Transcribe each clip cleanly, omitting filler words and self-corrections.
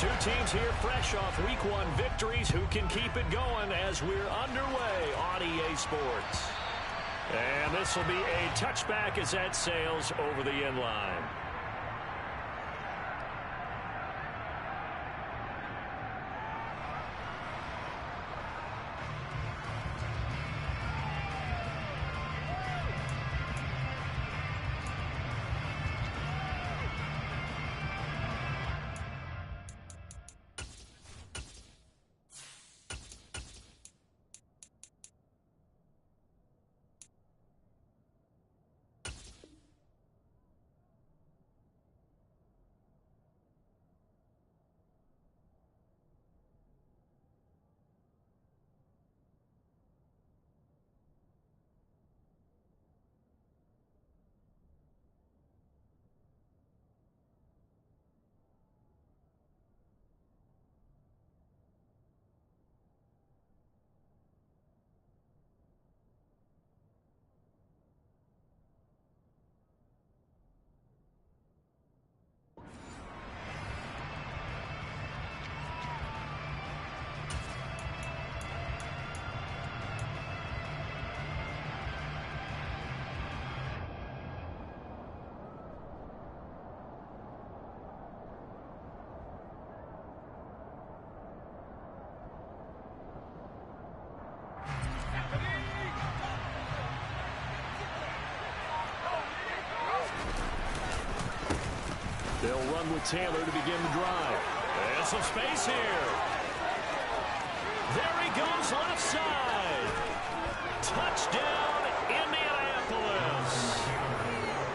Two teams here fresh off Week 1 victories. Who can keep it going as we're underway on EA Sports? And this will be a touchback as that sails over the end line. They'll run with Taylor to begin the drive. And some space here. There he goes left side. Touchdown, Indianapolis.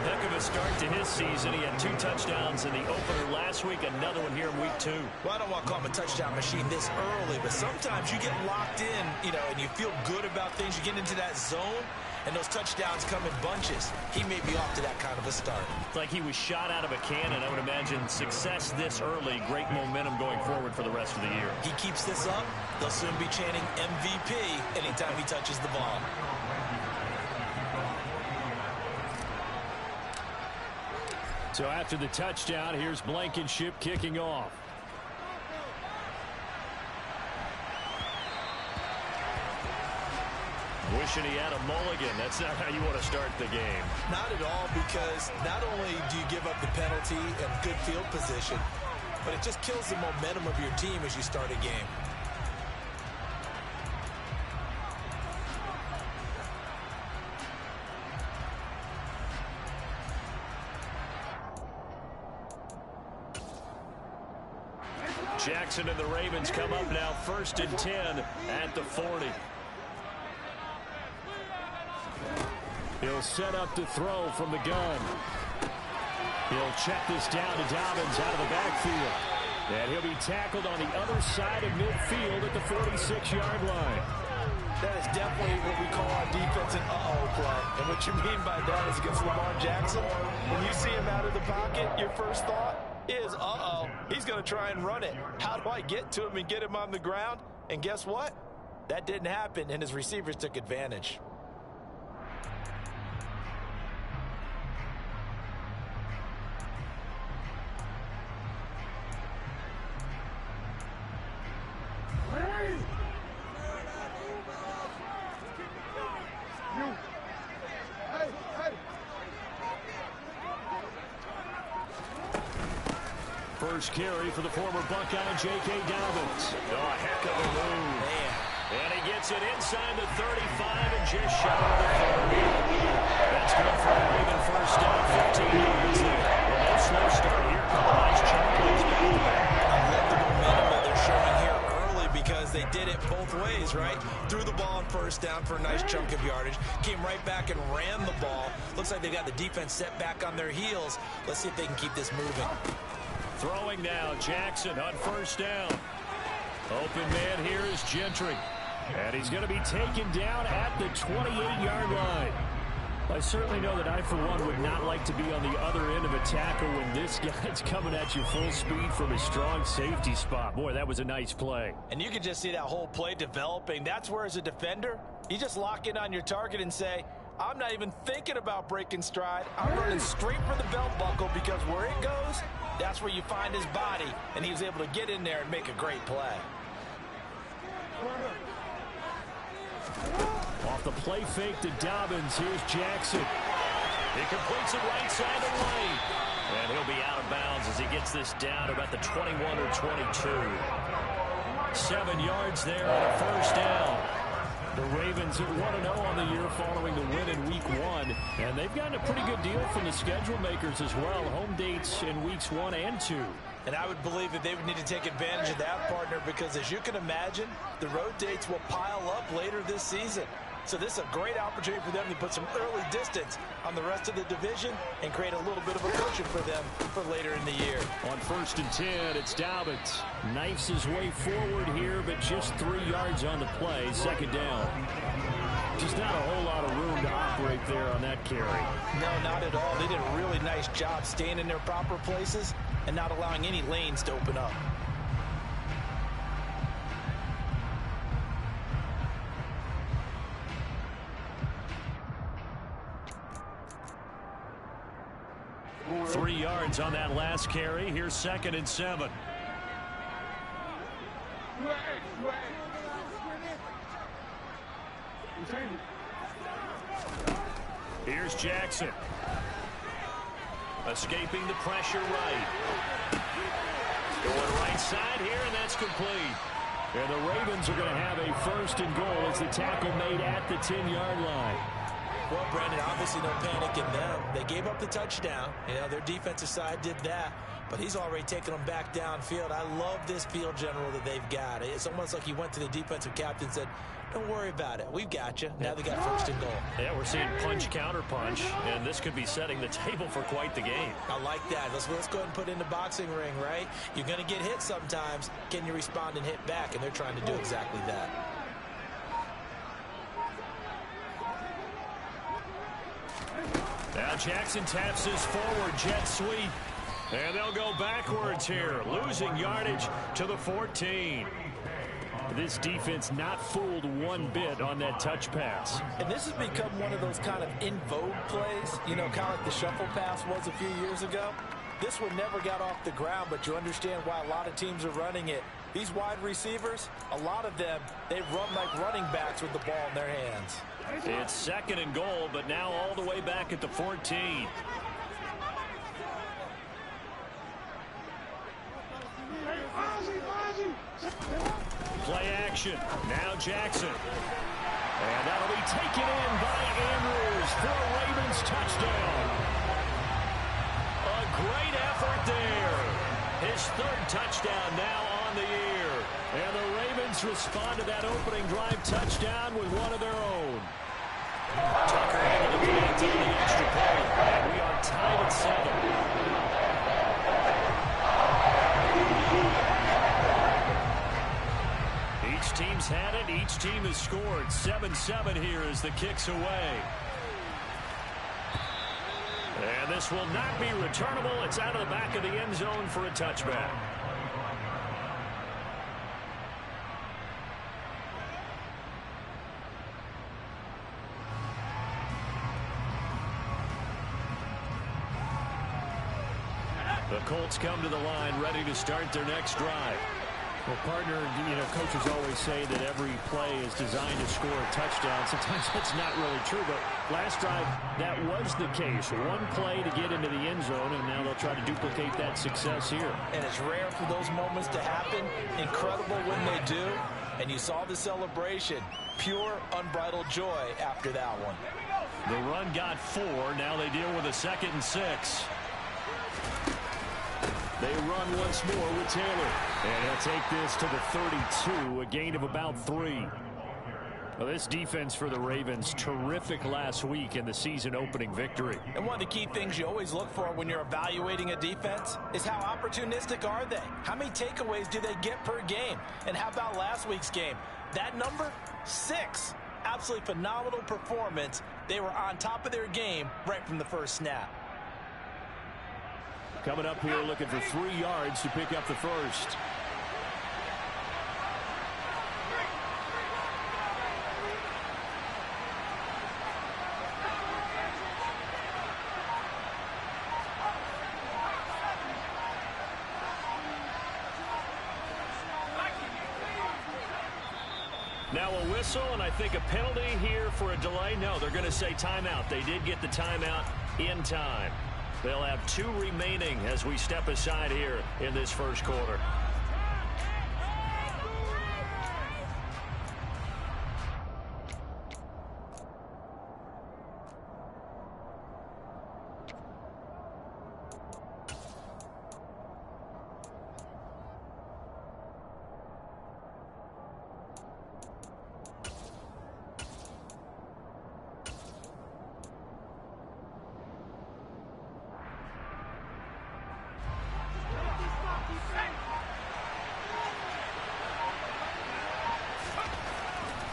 Heck of a start to his season. He had 2 touchdowns in the opener last week, another one here in Week 2. Well, I don't want to call him a touchdown machine this early, but sometimes you get locked in, and you feel good about things. You get into that zone, and those touchdowns come in bunches. He may be off to that kind of a start. It's like he was shot out of a cannon. I would imagine success this early, great momentum going forward for the rest of the year. He keeps this up, they'll soon be chanting MVP anytime he touches the ball. So after the touchdown, here's Blankenship kicking off. Wishing he had a mulligan. That's not how you want to start the game. Not at all, because not only do you give up the penalty and good field position, but it just kills the momentum of your team as you start a game. Jackson and the Ravens come up now 1st and 10 at the 40. He'll set up to throw from the gun. He'll check this down to Dobbins out of the backfield. And he'll be tackled on the other side of midfield at the 46-yard line. That is definitely what we call our defense an uh-oh play. And what you mean by that is against Lamar Jackson, when you see him out of the pocket, your first thought is, uh-oh, he's going to try and run it. How do I get to him and get him on the ground? And guess what? That didn't happen, and his receivers took advantage. First carry for the former Buckeye, J.K. Dobbins. Oh, a heck of a move. Man. And he gets it inside the 35 and just shy of the 30. That's good for a Raven first down, 15 yards there. Well, no slow start here. Nice chunk plays back. I love the momentum that they're showing here early because they did it both ways, right? Threw the ball on first down for a nice chunk of yardage. Came right back and ran the ball. Looks like they got the defense set back on their heels. Let's see if they can keep this moving. Throwing now, Jackson on first down. Open man here is Gentry. And he's going to be taken down at the 28-yard line. I certainly know that I, for one, would not like to be on the other end of a tackle when this guy's coming at you full speed from a strong safety spot. Boy, that was a nice play. And you can just see that whole play developing. That's where, as a defender, you just lock in on your target and say, I'm not even thinking about breaking stride. I'm running straight for the belt buckle because where it goes, That's where you find his body, and he was able to get in there and make a great play. Off the play fake to Dobbins, here's Jackson. He completes it right side of lane. And he'll be out of bounds as he gets this down about the 21 or 22. 7 yards there on a first down. The Ravens are 1-0 on the year following the win in Week 1. And they've gotten a pretty good deal from the schedule makers as well. Home dates in Weeks 1 and 2. And I would believe that they would need to take advantage of that, partner, because as you can imagine, the road dates will pile up later this season. So this is a great opportunity for them to put some early distance on the rest of the division and create a little bit of a cushion for them for later in the year. On 1st and 10, it's Dobbins. Knifes his way forward here, but just 3 yards on the play. Second down. Just not a whole lot of room to operate there on that carry. No, not at all. They did a really nice job staying in their proper places and not allowing any lanes to open up. Three yards on that last carry. Here's 2nd and 7. Here's Jackson. Escaping the pressure right. Going right side here, and that's complete. And the Ravens are going to have a 1st and goal as the tackle made at the 10-yard line. Well, Brandon, obviously no panic in them. They gave up the touchdown. You know, their defensive side did that. But he's already taken them back downfield. I love this field general that they've got. It's almost like he went to the defensive captain and said, don't worry about it. We've got you. Now they got 1st and goal. Yeah, we're seeing punch, counter punch, and this could be setting the table for quite the game. I like that. Let's go ahead and put it in the boxing ring, right? You're going to get hit sometimes. Can you respond and hit back? And they're trying to do exactly that. Now Jackson taps his forward jet sweep. And they'll go backwards here, losing yardage to the 14. This defense not fooled one bit on that touch pass. And this has become one of those kind of in vogue plays, you know, kind of like the shuffle pass was a few years ago. This one never got off the ground, but you understand why a lot of teams are running it. These wide receivers, a lot of them, they run like running backs with the ball in their hands. It's 2nd and goal, but now all the way back at the 14. Play action. Now Jackson. And that'll be taken in by Andrews for a Ravens touchdown. A great effort there. His 3rd touchdown now on the year. And the Ravens respond to that opening drive touchdown with one of their own. Tucker able to connect on the extra point. And we are tied at 7. Each team's had it. Each team has scored. 7-7 here as the kick's away. And this will not be returnable. It's out of the back of the end zone for a touchback. The Colts come to the line ready to start their next drive. Well, partner, you know, coaches always say that every play is designed to score a touchdown. Sometimes that's not really true, but last drive, that was the case. One play to get into the end zone, and now they'll try to duplicate that success here. And it's rare for those moments to happen. Incredible when they do. And you saw the celebration. Pure, unbridled joy after that one. The run got 4. Now they deal with a 2nd and 6. They run once more with Taylor. And he'll take this to the 32, a gain of about 3. Well, this defense for the Ravens, terrific last week in the season-opening victory. And one of the key things you always look for when you're evaluating a defense is how opportunistic are they? How many takeaways do they get per game? And how about last week's game? That number, 6. Absolutely phenomenal performance. They were on top of their game right from the first snap. Coming up here looking for 3 yards to pick up the first. Now a whistle, and I think a penalty here for a delay. No, they're going to say timeout. They did get the timeout in time. They'll have 2 remaining as we step aside here in this first quarter.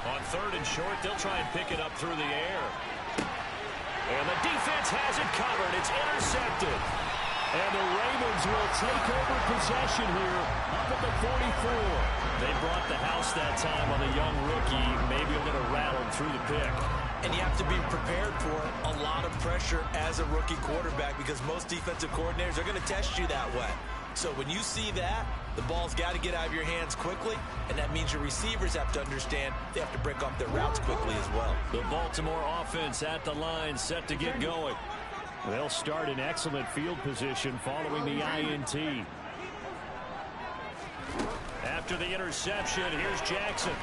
On 3rd and short, they'll try and pick it up through the air. And the defense has it covered. It's intercepted. And the Ravens will take over possession here up at the 44. They brought the house that time on the young rookie, maybe a little rattled through the pick. And you have to be prepared for a lot of pressure as a rookie quarterback because most defensive coordinators are going to test you that way. So when you see that, the ball's got to get out of your hands quickly, and that means your receivers have to understand they have to break off their routes quickly as well. The Baltimore offense at the line, set to get going. They'll start in excellent field position following the INT. After the interception, here's Jackson.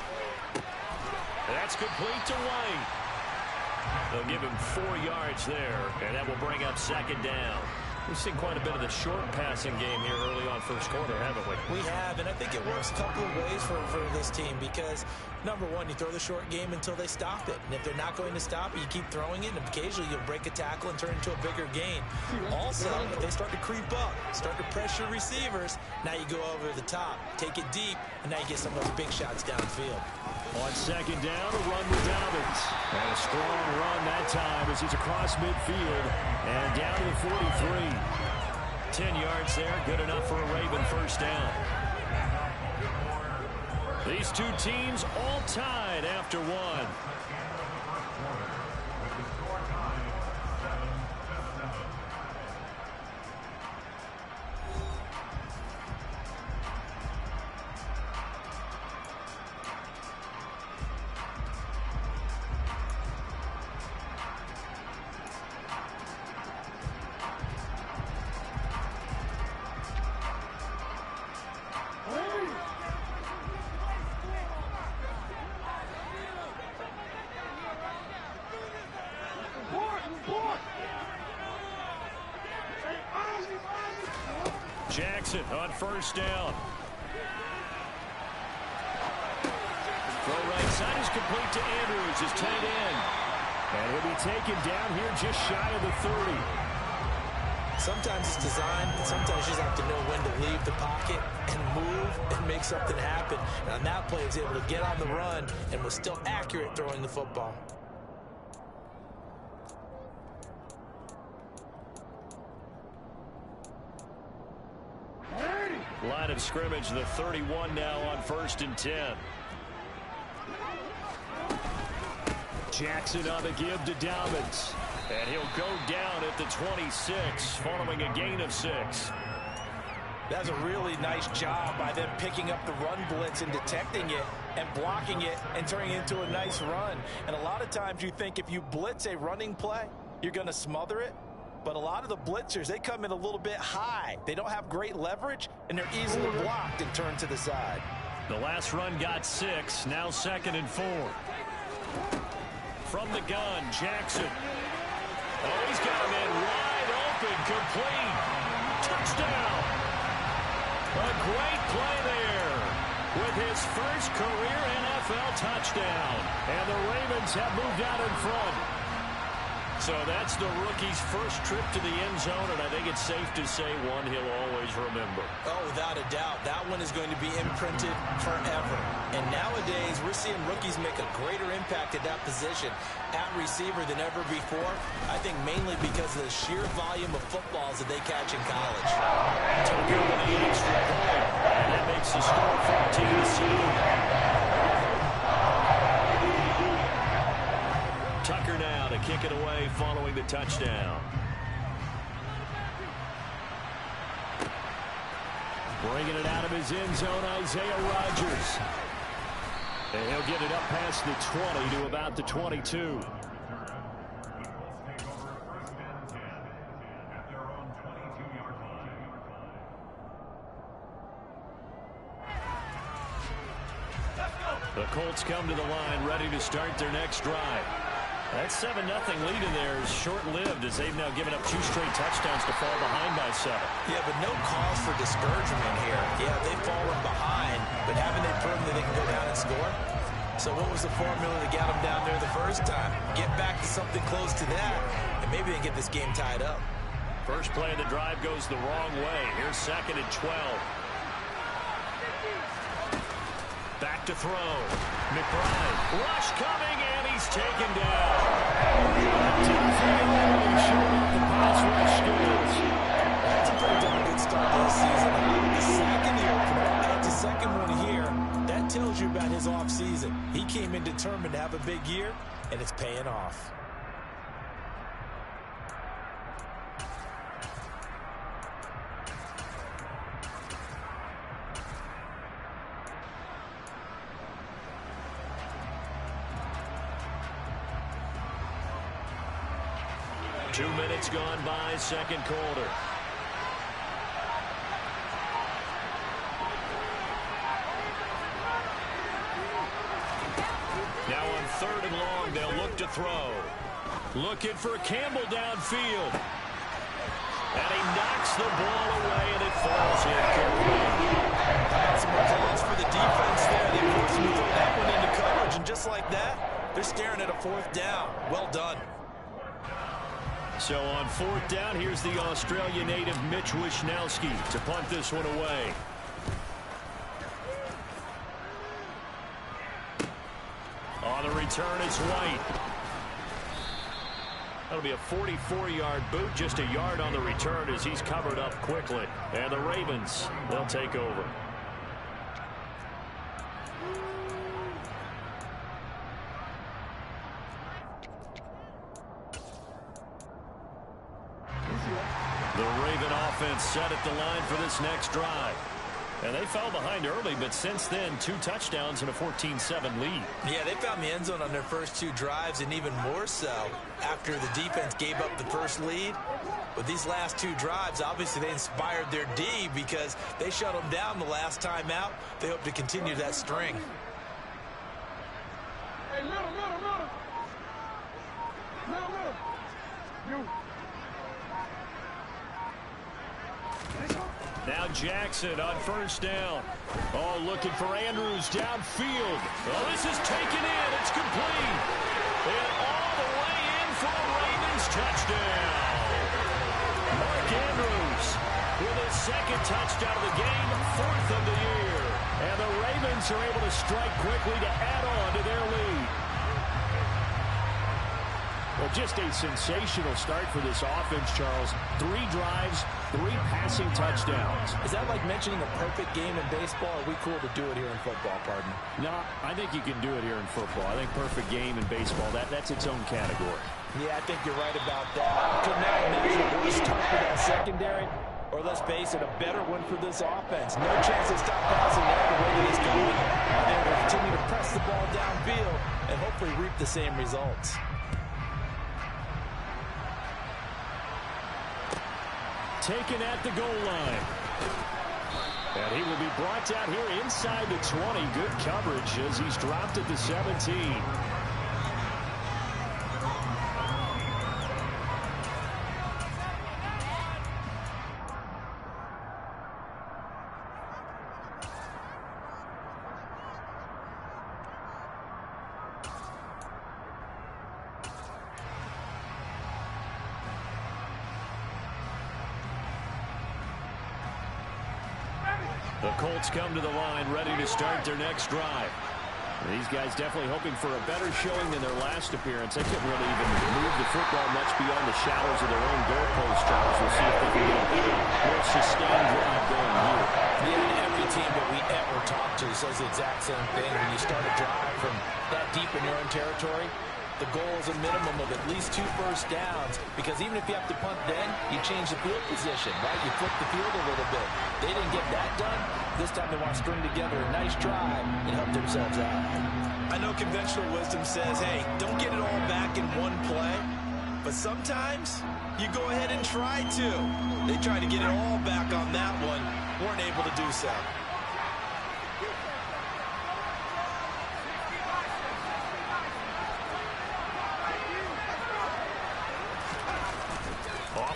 That's complete to White. They'll give him 4 yards there, and that will bring up 2nd down. We've seen quite a bit of the short passing game here early on first quarter, haven't we? We have, and I think it works a couple of ways for this team because, number one, you throw the short game until they stop it. And if they're not going to stop it, you keep throwing it, and occasionally you'll break a tackle and turn it into a bigger gain. Also, if they start to creep up, start to pressure receivers, now you go over the top, take it deep, and now you get some of those big shots downfield. On 2nd down, a run with Dobbins. And a strong run that time as he's across midfield and down to the 43. 10 yards there, good enough for a Raven first down. These 2 teams all tied after 1. Jackson on 1st down. Throw right side is complete to Andrews, his tight end. And he'll be taken down here just shy of the 30. Sometimes it's designed, and sometimes you just have to know when to leave the pocket and move and make something happen. And on that play, he was able to get on the run and was still accurate throwing the football. Line of scrimmage, the 31 now on 1st and 10. Jackson on the give to Dobbins. And he'll go down at the 26 following a gain of 6. That's a really nice job by them picking up the run blitz and detecting it and blocking it and turning it into a nice run. And a lot of times you think if you blitz a running play, you're going to smother it. But a lot of the blitzers, they come in a little bit high. They don't have great leverage, and they're easily blocked and turned to the side. The last run got 6, now 2nd and 4. From the gun, Jackson. Oh, he's got him in wide open, complete. Touchdown. A great play there with his first career NFL touchdown. And the Ravens have moved out in front. So that's the rookie's first trip to the end zone, and I think it's safe to say one he'll always remember. Oh, without a doubt. That one is going to be imprinted forever. And nowadays, we're seeing rookies make a greater impact at that position at receiver than ever before. I think mainly because of the sheer volume of footballs that they catch in college. Tucker with the extra point, and that makes the score 14-7. Tucker now to kick it away following the touchdown. Bringing it out of his end zone, Isaiah Rodgers. And he'll get it up past the 20 to about the 22. The Colts come to the line ready to start their next drive. That 7-0 lead in there is short-lived as they've now given up 2 straight touchdowns to fall behind by 7. Yeah, but no cause for discouragement here. Yeah, they've fallen behind, but haven't they proven that they can go down and score? So what was the formula that got them down there the first time? Get back to something close to that, and maybe they can get this game tied up. First play of the drive goes the wrong way. Here's 2nd and 12. Back to throw. McBride. Rush coming, and he's taken down. The pass rush skills. That's a pretty darn good start to the season. The second year, that's the second one here. That tells you about his offseason. He came in determined to have a big year, and it's paying off. Two minutes gone by, second quarter. Now on 3rd and long, they'll look to throw. Looking for Campbell downfield. And he knocks the ball away, and it falls in. Some applause for the defense there. They forced him to throw that one into coverage, and just like that, they're staring at a 4th down. Well done. So on 4th down, here's the Australian native Mitch Wishnowsky to punt this one away. On the return, it's White. That'll be a 44-yard boot, just a yard on the return as he's covered up quickly. And the Ravens, they'll take over. The Raven offense set at the line for this next drive. And they fell behind early, but since then, 2 touchdowns and a 14-7 lead. Yeah, they found the end zone on their first 2 drives, and even more so after the defense gave up the first lead. But these last 2 drives, obviously they inspired their D because they shut them down the last time out. They hope to continue that string. Hey, little. You. Now Jackson on 1st down. Oh, looking for Andrews downfield. Oh, this is taken in. It's complete. And all the way in for a Ravens touchdown. Mark Andrews with his 2nd touchdown of the game, 4th of the year. And the Ravens are able to strike quickly to add on to their lead. Well, just a sensational start for this offense, Charles. 3 drives, 3 passing touchdowns. Is that like mentioning a perfect game in baseball? Or are we cool to do it here in football, partner? No, I think you can do it here in football. I think perfect game in baseball, that's its own category. Yeah, I think you're right about that. Could not imagine a worse start for that secondary, or let's face it, a better one for this offense. No chance to stop passing that the way that it's going. And we'll continue to press the ball downfield and hopefully reap the same results. Taken at the goal line. And he will be brought down here inside the 20. Good coverage as he's dropped at the 17. The Colts come to the line ready to start their next drive. These guys definitely hoping for a better showing than their last appearance. They couldn't really even move the football much beyond the shadows of their own goalpost, Charles. We'll see if they can get a more sustained drive going here. Yeah, every team that we ever talk to says the exact same thing. When you start a drive from that deep in your own territory, the goal is a minimum of at least 2 first downs, because even if you have to punt then, you change the field position, right? You flip the field a little bit. They didn't get that done. This time they want to string together a nice drive and help themselves out. I know conventional wisdom says, hey, don't get it all back in one play, but sometimes you go ahead and try to. They tried to get it all back on that one, weren't able to do so.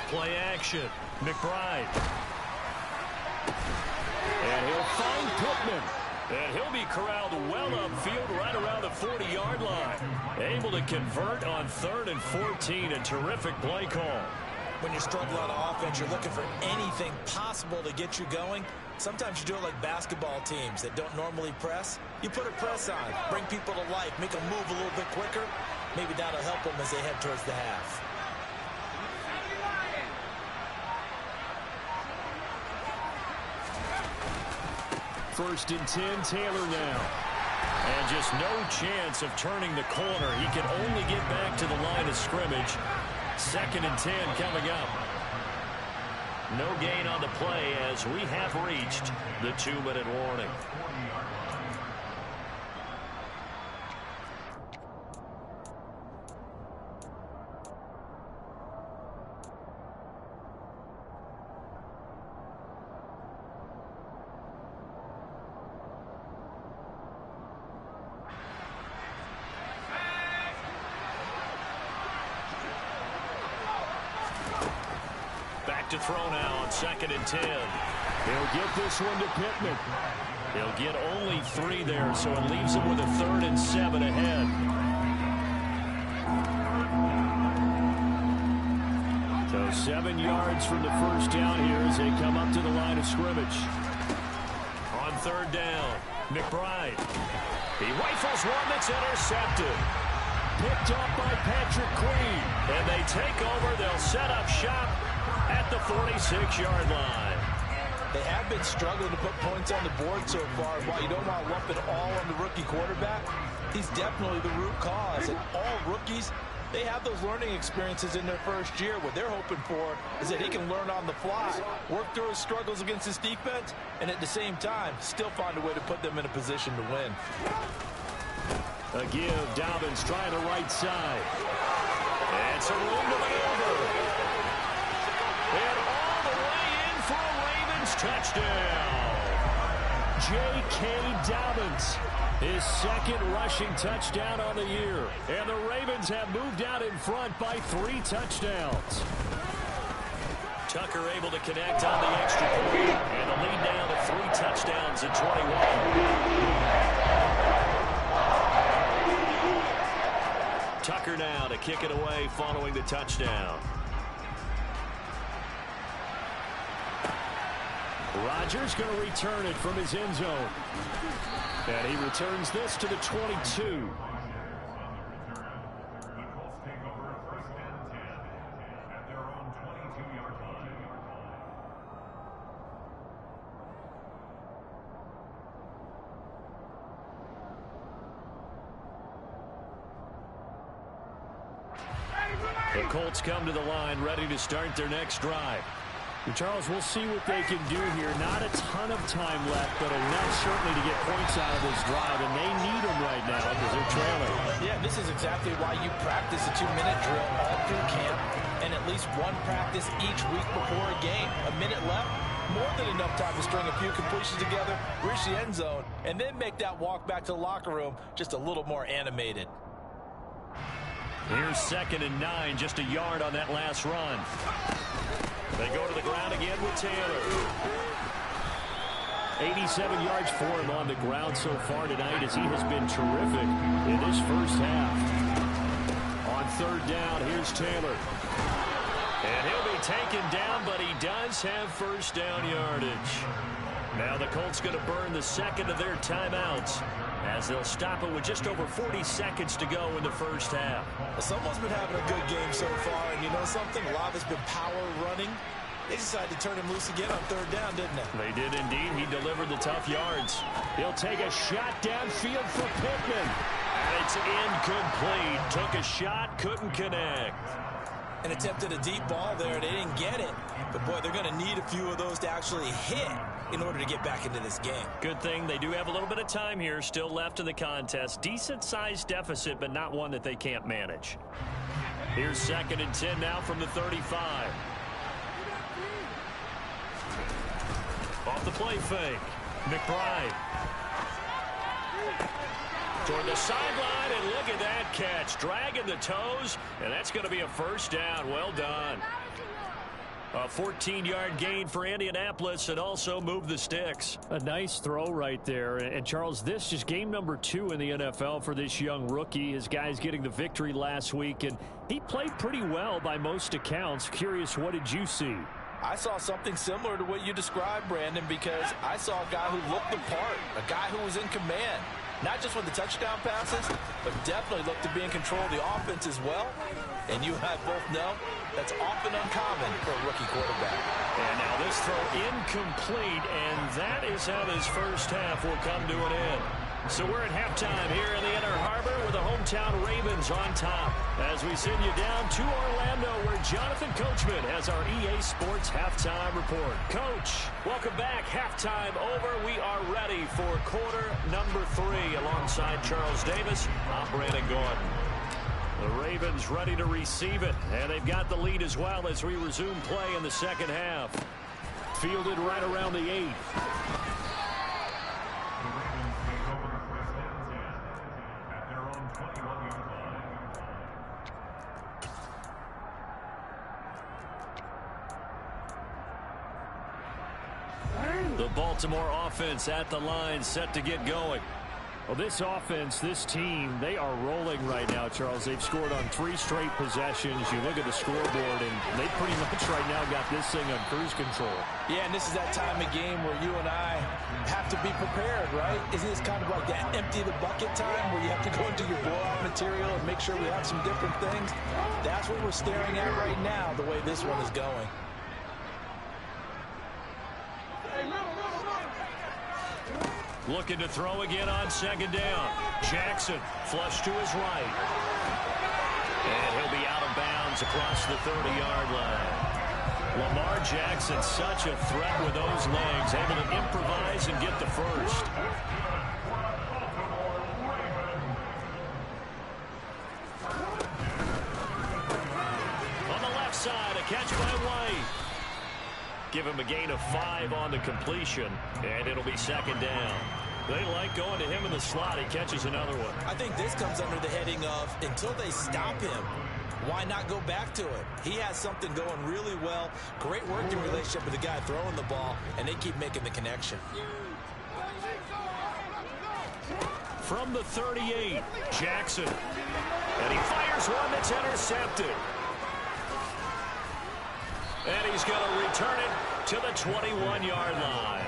Play action. McBride. And he'll find Pittman. And he'll be corralled well upfield right around the 40-yard line. Able to convert on 3rd and 14. A terrific play call. When you struggle on offense, you're looking for anything possible to get you going. Sometimes you do it like basketball teams that don't normally press. You put a press on, bring people to life, make them move a little bit quicker. Maybe that'll help them as they head towards the half. First and 10, Taylor now. And just no chance of turning the corner. He can only get back to the line of scrimmage. 2nd and 10 coming up. No gain on the play as we have reached the 2-minute warning. To throw now on 2nd and 10. He'll get this one to Pittman. He'll get only 3 there, so it leaves him with a 3rd and 7 ahead. So 7 yards from the first down here as they come up to the line of scrimmage. On 3rd down, McBride. He rifles one that's intercepted. Picked up by Patrick Queen. And they take over. They'll set up shop at the 46-yard line. They have been struggling to put points on the board so far. While you don't want to lump it all on the rookie quarterback, he's definitely the root cause. And all rookies, they have those learning experiences in their first year. What they're hoping for is that he can learn on the fly, work through his struggles against his defense, and at the same time, still find a way to put them in a position to win. A give, Dobbins trying the right side. And some room to maneuver. And all the way in for a Ravens touchdown. J.K. Dobbins, his 2nd rushing touchdown on the year. And the Ravens have moved out in front by 3 touchdowns. Tucker able to connect on the extra point. And the lead now to 3 touchdowns at 21. Tucker now to kick it away following the touchdown. Rodgers going to return it from his end zone. And he returns this to the 22. The Colts come to the line ready to start their next drive. Charles, we'll see what they can do here. Not a ton of time left, but enough certainly to get points out of this drive, and they need them right now because they're trailing. Yeah, this is exactly why you practice a 2-minute drill all through camp and at least one practice each week before a game. A minute left, more than enough time to string a few completions together, reach the end zone, and then make that walk back to the locker room just a little more animated. Here's 2nd and 9, just a yard on that last run. They go to the ground again with Taylor. 87 yards for him on the ground so far tonight as he has been terrific in this first half. On 3rd down, here's Taylor. And he'll be taken down, but he does have first down yardage. Now the Colts going to burn the 2nd of their timeouts as they'll stop it with just over 40 seconds to go in the first half. Someone's been having a good game so far, and you know something? A lot has been power running. They decided to turn him loose again on 3rd down, didn't they? They did indeed. He delivered the tough yards. He'll take a shot downfield for Pittman. It's incomplete. Took a shot, couldn't connect. And attempted a deep ball there. They didn't get it. But, boy, they're going to need a few of those to actually hit in order to get back into this game. Good thing they do have a little bit of time here still left in the contest. Decent-sized deficit, but not one that they can't manage. Here's 2nd and 10 now from the 35. Off the play fake. McBride. Toward the sideline, and look at that catch. Dragging the toes, and that's going to be a first down. Well done. A 14-yard gain for Indianapolis, and also move the sticks. A nice throw right there. And, Charles, this is game number 2 in the NFL for this young rookie. His guys getting the victory last week, and he played pretty well by most accounts. Curious, what did you see? I saw something similar to what you described, Brandon, because I saw a guy who looked the part, a guy who was in command. Not just with the touchdown passes, but definitely looked to be in control of the offense as well. And you and I both know that's often uncommon for a rookie quarterback. And now this throw incomplete, and that is how this first half will come to an end. So we're at halftime here in the Inner Harbor with the hometown Ravens on top. As we send you down to Orlando, where Jonathan Coachman has our EA Sports Halftime Report. Coach, welcome back. Halftime over. We are ready for quarter number 3 alongside Charles Davis. I'm Brandon Gordon. The Ravens ready to receive it, and they've got the lead as well as we resume play in the second half. Fielded right around the 8. The Baltimore offense at the line, set to get going. Well, this offense, this team, they are rolling right now, Charles. They've scored on 3 straight possessions. You look at the scoreboard, and they pretty much right now got this thing on cruise control. Yeah, and this is that time of game where you and I have to be prepared, right? Isn't this kind of like that empty the bucket time where you have to go into your blowout material and make sure we have some different things? That's what we're staring at right now, the way this one is going. Looking to throw again on 2nd down. Jackson, flush to his right. And he'll be out of bounds across the 30-yard line. Lamar Jackson, such a threat with those legs, able to improvise and get the first. On the left side, a catch by White. Give him a gain of 5 on the completion, and it'll be 2nd down. They like going to him in the slot. He catches another one. I think this comes under the heading of until they stop him, why not go back to it? He has something going really well. Great working relationship with the guy throwing the ball, and they keep making the connection. From the 38, Jackson. And he fires one that's intercepted. And he's going to return it to the 21-yard line.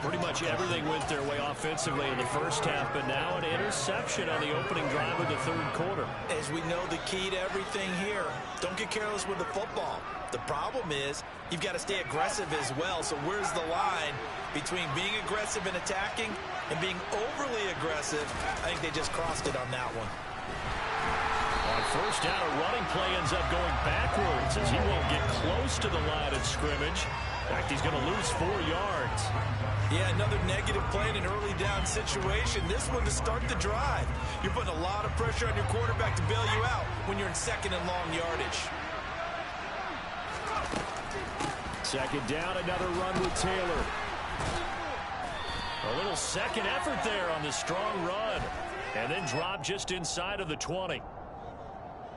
Pretty much everything went their way offensively in the first half, but now an interception on the opening drive of the 3rd quarter. As we know, the key to everything here, don't get careless with the football. The problem is you've got to stay aggressive as well. So where's the line between being aggressive and attacking and being overly aggressive? I think they just crossed it on that one. On 1st down, a running play ends up going backwards as he won't get close to the line of scrimmage. In fact, he's going to lose 4 yards. Yeah, another negative play in an early down situation. This one to start the drive. You're putting a lot of pressure on your quarterback to bail you out when you're in 2nd and long yardage. 2nd down, another run with Taylor. A little second effort there on the strong run. And then drop just inside of the 20.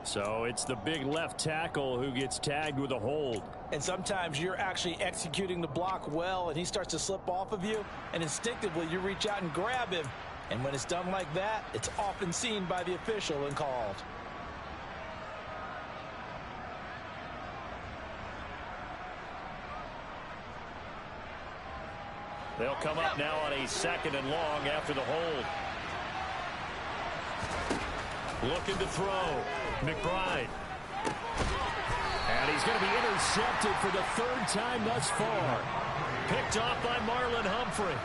So it's the big left tackle who gets tagged with a hold. And sometimes you're actually executing the block well, and he starts to slip off of you, and instinctively you reach out and grab him. And when it's done like that, it's often seen by the official and called. They'll come up now on a 2nd and long after the hold. Looking to throw. McBride. And he's going to be intercepted for the 3rd time thus far. Picked off by Marlon Humphrey.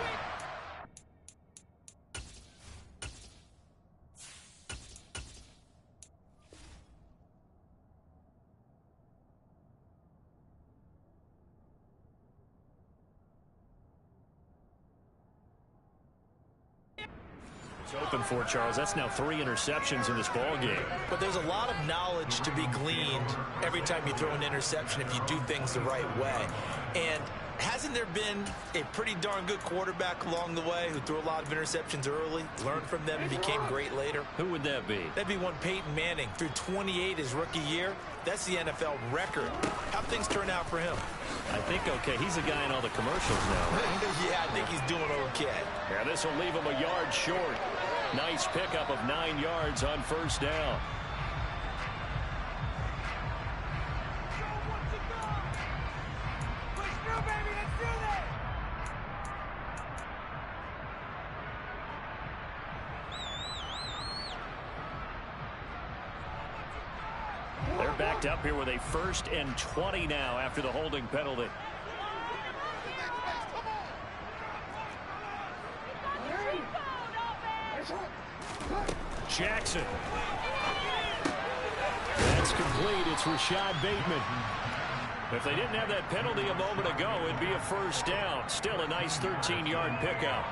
It's open for Charles. That's now 3 interceptions in this ball game. But there's a lot of knowledge to be gleaned every time you throw an interception if you do things the right way. And hasn't there been a pretty darn good quarterback along the way who threw a lot of interceptions early, learned from them, and became great later? Who would that be? That'd be one Peyton Manning. Threw 28 his rookie year. That's the NFL record. How'd things turn out for him? I think okay. He's a guy in all the commercials now. Yeah, I think he's doing okay. Yeah, this will leave him a yard short. Nice pickup of 9 yards on first down. They're backed up here with a 1st and 20 now after the holding penalty. Jackson. That's complete. It's Rashad Bateman. If they didn't have that penalty a moment ago, it'd be a first down. Still a nice 13-yard pickup.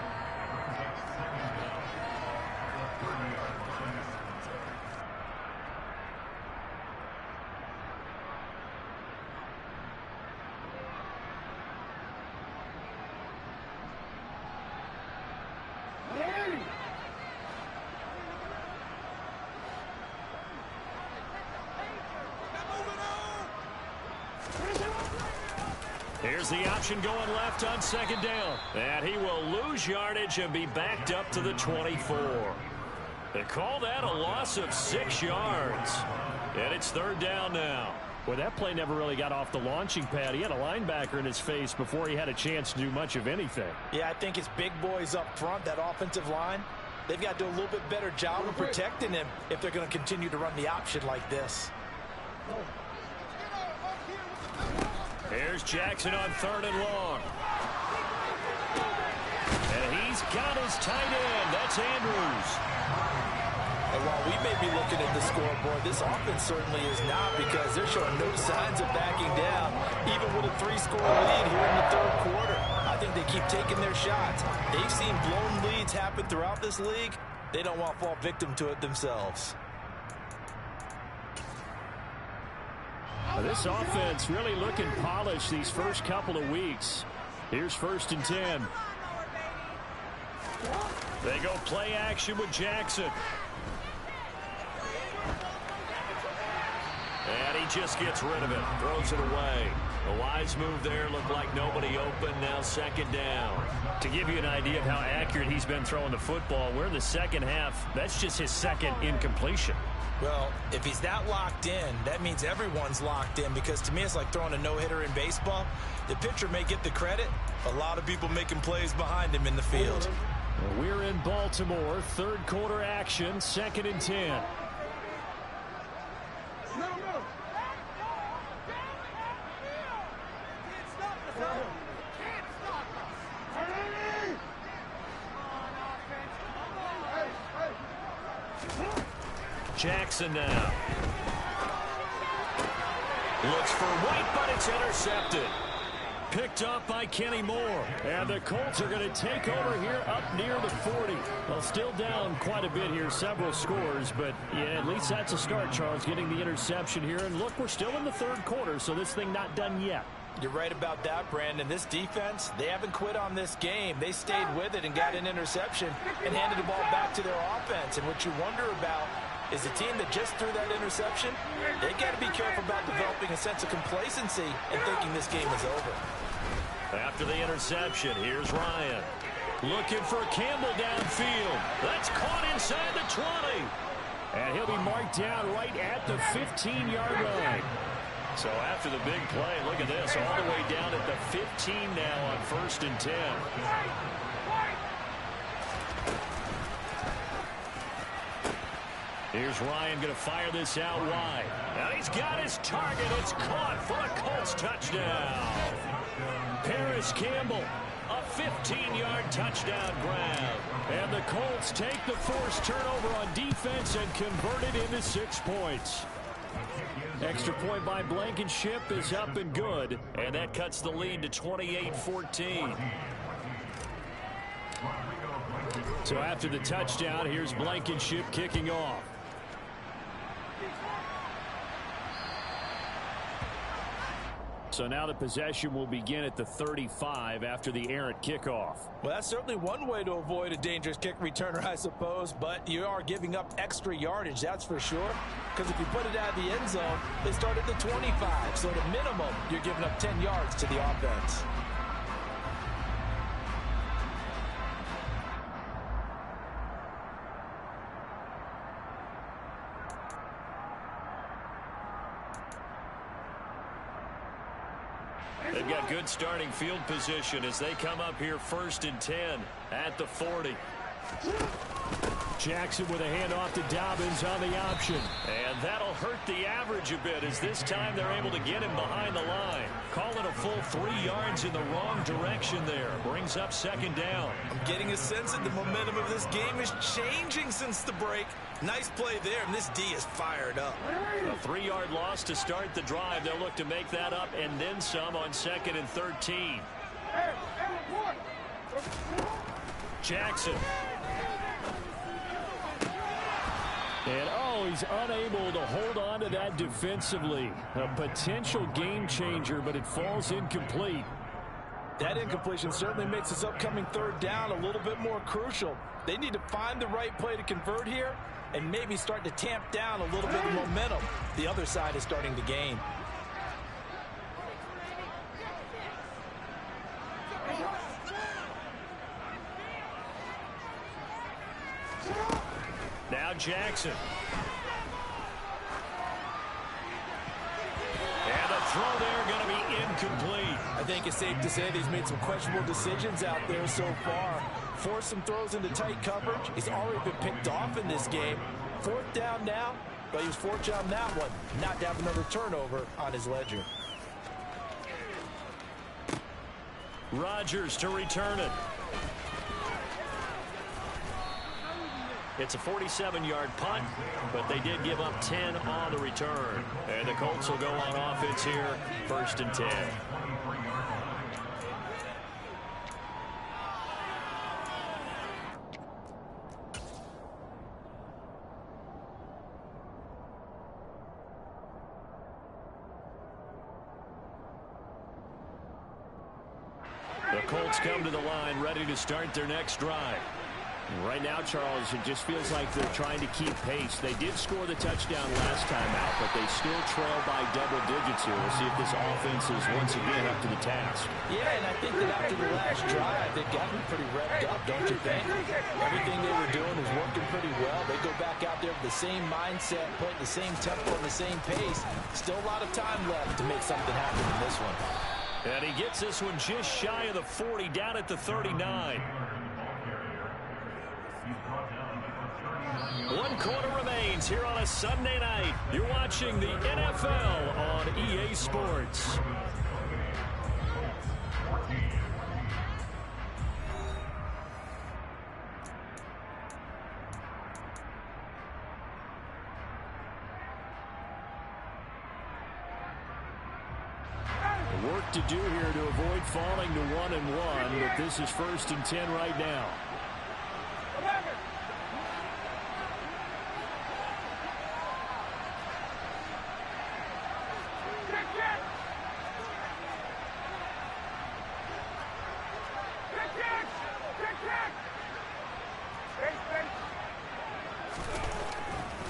Here's the option going left on 2nd down. And he will lose yardage and be backed up to the 24. They call that a loss of 6 yards. And it's 3rd down now. Well, that play never really got off the launching pad. He had a linebacker in his face before he had a chance to do much of anything. Yeah, I think it's big boys up front, that offensive line. They've got to do a little bit better job of protecting him if they're going to continue to run the option like this. Here's Jackson on 3rd and long. And he's got his tight end. That's Andrews. And while we may be looking at the scoreboard, this offense certainly is not, because they're showing no signs of backing down, even with a 3-score lead here in the 3rd quarter. I think they keep taking their shots. They've seen blown leads happen throughout this league. They don't want to fall victim to it themselves. This offense really looking polished these first couple of weeks. Here's 1st and 10. They go play action with Jackson. And he just gets rid of it. Throws it away. A wise move there. Looked like nobody open. Now 2nd down. To give you an idea of how accurate he's been throwing the football, we're in the 2nd half. That's just his 2nd incompletion. Well, if he's that locked in, that means everyone's locked in, because to me it's like throwing a no-hitter in baseball. The pitcher may get the credit. A lot of people making plays behind him in the field. We're in Baltimore. 3rd quarter action. 2nd and 10. Jackson now. Looks for White, but it's intercepted. Picked up by Kenny Moore. And the Colts are going to take over here up near the 40. Well, still down quite a bit here, several scores. But, yeah, at least that's a start, Charles, getting the interception here. And, look, we're still in the 3rd quarter, so this thing not done yet. You're right about that, Brandon. This defense, they haven't quit on this game. They stayed with it and got an interception and handed the ball back to their offense. And what you wonder about is the team that just threw that interception, they got to be careful about developing a sense of complacency and thinking this game is over. After the interception, here's Ryan. Looking for Campbell downfield. That's caught inside the 20. And he'll be marked down right at the 15-yard line. So after the big play, look at this, all the way down at the 15 now on 1st and 10. Here's Ryan going to fire this out wide. Now he's got his target. It's caught for a Colts touchdown. Paris Campbell, a 15-yard touchdown grab. And the Colts take the forced turnover on defense and convert it into 6 points. Extra point by Blankenship is up and good. And that cuts the lead to 28-14. So after the touchdown, here's Blankenship kicking off. So now the possession will begin at the 35 after the errant kickoff. Well, that's certainly one way to avoid a dangerous kick returner, I suppose, but you are giving up extra yardage, that's for sure. Because if you put it out of the end zone, they start at the 25. So at a minimum, you're giving up 10 yards to the offense. They've got good starting field position as they come up here 1st and 10 at the 40. Jackson with a handoff to Dobbins on the option. And that'll hurt the average a bit as this time they're able to get him behind the line. Call it a full 3 yards in the wrong direction there. Brings up 2nd down. I'm getting a sense that the momentum of this game is changing since the break. Nice play there, and this D is fired up. A 3-yard loss to start the drive. They'll look to make that up and then some on 2nd and 13. Jackson. And, oh, he's unable to hold on to that defensively. A potential game changer, but it falls incomplete. That incompletion certainly makes this upcoming 3rd down a little bit more crucial. They need to find the right play to convert here and maybe start to tamp down a little bit of momentum. The other side is starting to gain. Now Jackson. And the throw there going to be incomplete. I think it's safe to say that he's made some questionable decisions out there so far. Forced some throws into tight coverage. He's already been picked off in this game. 4th down now, but he was fortunate on that one. Not to have another turnover on his ledger. Rodgers to return it. It's a 47-yard punt, but they did give up 10 on the return. And the Colts will go on offense here, 1st and 10. The Colts come to the line, ready to start their next drive. Right now, Charles, it just feels like they're trying to keep pace. They did score the touchdown last time out, but they still trail by double digits here. We'll see if this offense is once again up to the task. Yeah, and I think that after the last drive, they've gotten pretty revved up, don't you think? Everything they were doing was working pretty well. They go back out there with the same mindset, putting the same tempo and the same pace. Still a lot of time left to make something happen in this one. And he gets this one just shy of the 40, down at the 39. 1 quarter remains here on a Sunday night. You're watching the NFL on EA Sports. Work to do here to avoid falling to 1-1, but this is 1st and 10 right now.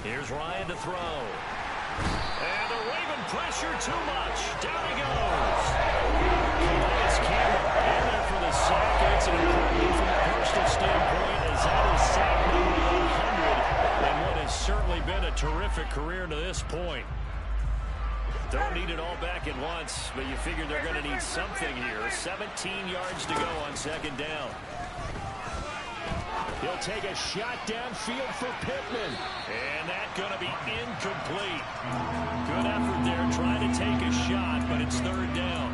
Here's Ryan to throw. And the Raven pressure too much. Down he goes. It's Campbell in there for the sack. It's an improvement from a personal standpoint as that is sack number 100 and what has certainly been a terrific career to this point. Don't need it all back at once, but you figure they're going to need something here. 17 yards to go on 2nd down. He'll take a shot downfield for Pittman. And that's going to be incomplete. Good effort there trying to take a shot, but it's 3rd down.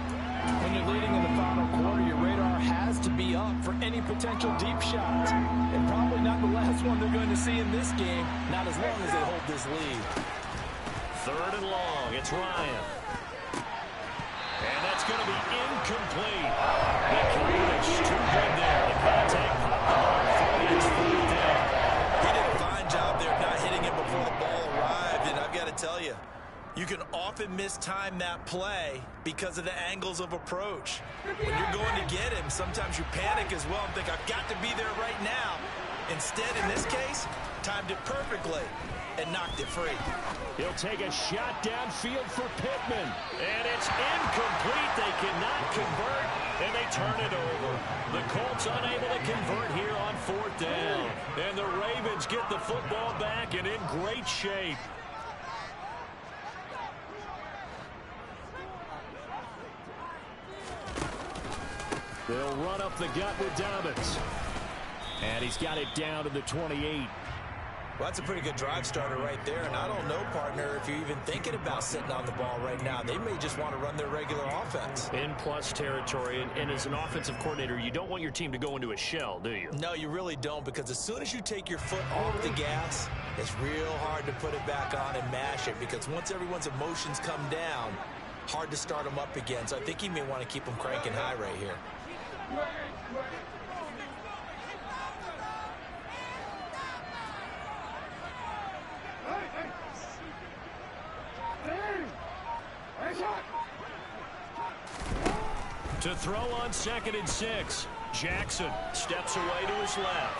When you're leading in the final quarter, your radar has to be up for any potential deep shots. And probably not the last one they're going to see in this game, not as long as they hold this lead. 3rd and long. It's Ryan. And that's going to be incomplete. The coverage too good there. The contact popped the ball. 3 and mistime that play because of the angles of approach. When you're going to get him, sometimes you panic as well and think, I've got to be there right now. Instead, in this case, timed it perfectly and knocked it free. He'll take a shot downfield for Pittman. And it's incomplete. They cannot convert, and they turn it over. The Colts unable to convert here on 4th down. And the Ravens get the football back and in great shape. They'll run up the gut with Dobbins. And he's got it down to the 28. Well, that's a pretty good drive starter right there. And I don't know, partner, if you're even thinking about sitting on the ball right now. They may just want to run their regular offense. In plus territory. And as an offensive coordinator, you don't want your team to go into a shell, do you? No, you really don't, because as soon as you take your foot off the gas, it's real hard to put it back on and mash it, because once everyone's emotions come down, hard to start them up again. So I think you may want to keep them cranking high right here. To throw on 2nd and 6. Jackson steps away to his left.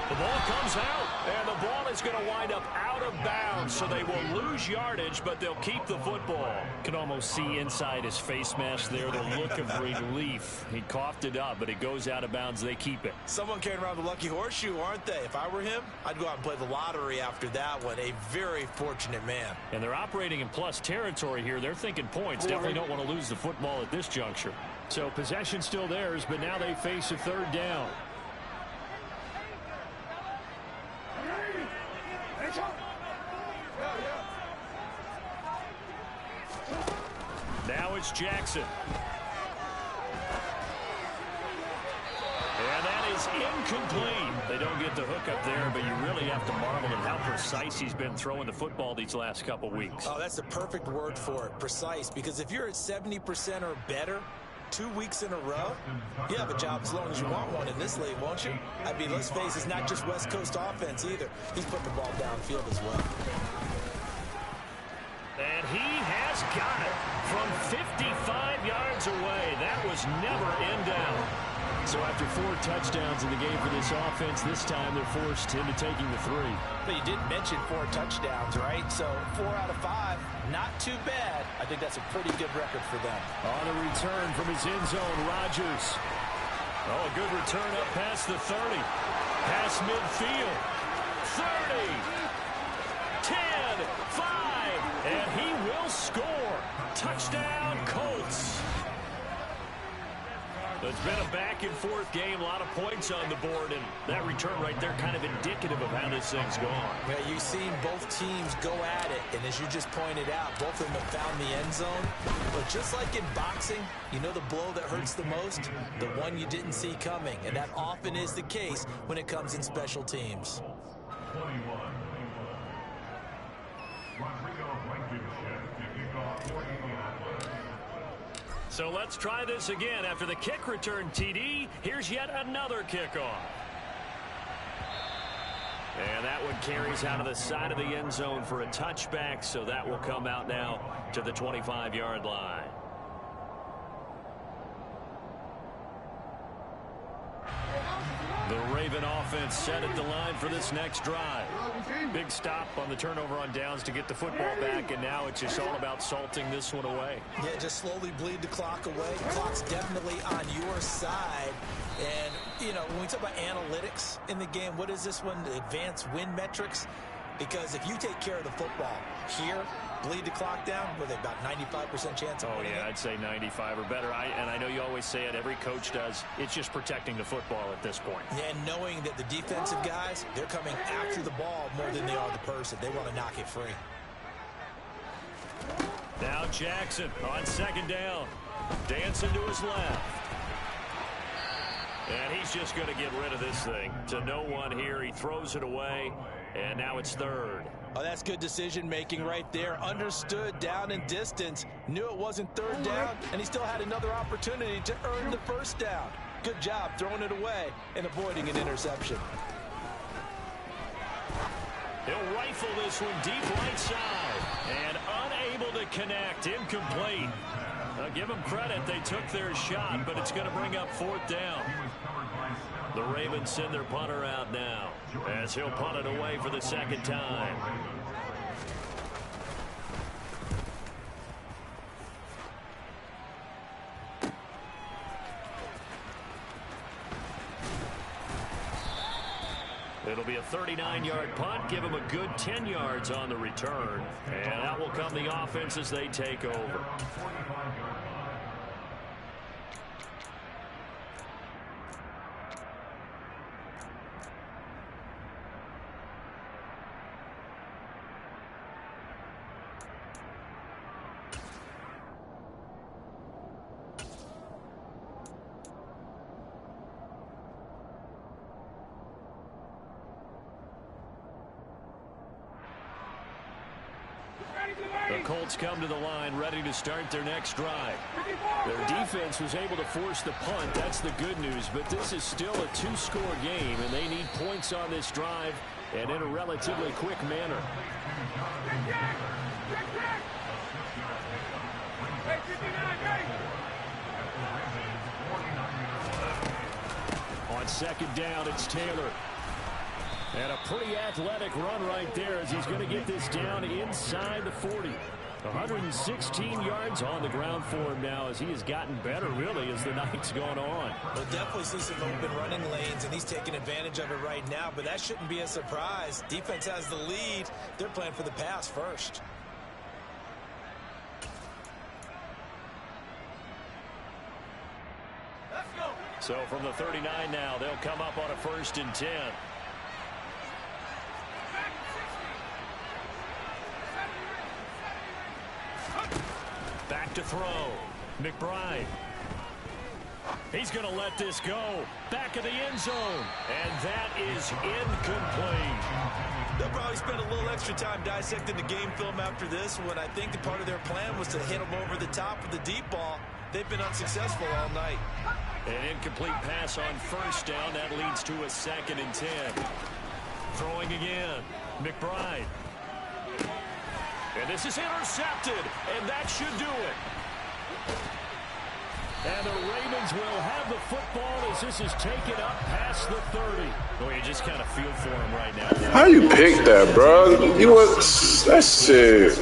The ball comes out, and the ball is going to wind up out of bounds, so they will lose yardage, but they'll keep the football. Can almost see inside his face mask there the look of relief. He coughed it up, but it goes out of bounds. They keep it. Someone carrying around the lucky horseshoe, aren't they? If I were him, I'd go out and play the lottery after that one. A very fortunate man. And they're operating in plus territory here. They're thinking points. Definitely don't want to lose the football at this juncture. So possession still theirs, but now they face a 3rd down. Now it's Jackson. And that is incomplete. They don't get the hook up there, but you really have to marvel at how precise he's been throwing the football these last couple weeks. Oh, that's the perfect word for it, precise, because if you're at 70% or better 2 weeks in a row, you have a job as long as you want one in this league, won't you? I mean, let's face it, it's not just West Coast offense either. He's putting the ball downfield as well. And he has got it from 55 yards away. That was never in doubt. So after 4 touchdowns in the game for this offense, this time they're forced into taking the 3. But you did mention 4 touchdowns, right? So 4 out of 5, not too bad. I think that's a pretty good record for them. On the return from his end zone, Rodgers. Oh, a good return up past the 30. Past midfield. 30. 10. 5. And he will score. Touchdown, Colts. It's been a back-and-forth game, a lot of points on the board, and that return right there kind of indicative of how this thing's gone. Yeah, you've seen both teams go at it, and as you just pointed out, both of them have found the end zone. But just like in boxing, you know the blow that hurts the most? The one you didn't see coming, and that often is the case when it comes in special teams. So let's try this again. After the kick return, TD, here's yet another kickoff. And that one carries out of the side of the end zone for a touchback, so that will come out now to the 25-yard line. The Raven offense set at the line for this next drive. Big stop on the turnover on downs to get the football back, and now it's just all about salting this one away. Yeah, just slowly bleed the clock away. The clock's definitely on your side. And, you know, when we talk about analytics in the game, what is this one? The advanced win metrics? Because if you take care of the football here, bleed the clock down, with about 95% chance of winning. Oh, yeah, I'd say 95 or better. And I know you always say it, every coach does. It's just protecting the football at this point. Yeah, and knowing that the defensive guys, they're coming after the ball more than they are the person. They want to knock it free. Now Jackson on 2nd down. Dancing to his left. And he's just going to get rid of this thing. To no one here. He throws it away. And now it's 3rd. Oh, that's good decision-making right there. Understood down and distance. Knew it wasn't 3rd down, and he still had another opportunity to earn the 1st down. Good job throwing it away and avoiding an interception. He'll rifle this one deep right side. And unable to connect. Incomplete. Give them credit. They took their shot, but it's going to bring up 4th down. The Ravens send their punter out now as he'll punt it away for the 2nd time. It'll be a 39-yard punt. Give them a good 10 yards on the return. And that will come the offense as they take over. The Colts come to the line ready to start their next drive. Their defense was able to force the punt. That's the good news. But this is still a 2-score game, and they need points on this drive and in a relatively quick manner. On 2nd down, it's Taylor. And a pretty athletic run right there as he's going to get this down inside the 40. 116 yards on the ground for him now as he has gotten better, really, as the night's gone on. We'll definitely see some open running lanes, and he's taking advantage of it right now, but that shouldn't be a surprise. Defense has the lead. They're playing for the pass first. So from the 39 now, they'll come up on a 1st and 10. Back to throw. McBride. He's going to let this go. Back of the end zone. And that is incomplete. They'll probably spend a little extra time dissecting the game film after this when I think the part of their plan was to hit them over the top with the deep ball. They've been unsuccessful all night. An incomplete pass on 1st down. That leads to a 2nd and 10. Throwing again. McBride. And this is intercepted, and that should do it. And the Ravens will have the football as this is taken up past the 30. Boy, you just kind of feel for him right now. How you pick that, bro? He was that shit.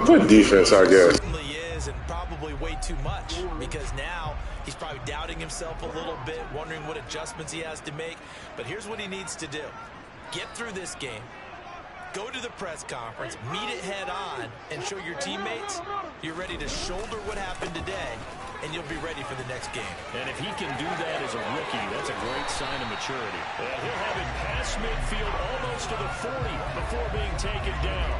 Good defense, I guess. Certainly is, and probably way too much, because now he's probably doubting himself a little bit, wondering what adjustments he has to make. But here's what he needs to do. Get through this game. Go to the press conference, meet it head on, and show your teammates you're ready to shoulder what happened today, and you'll be ready for the next game. And if he can do that as a rookie, that's a great sign of maturity. And he'll have it past midfield almost to the 40 before being taken down.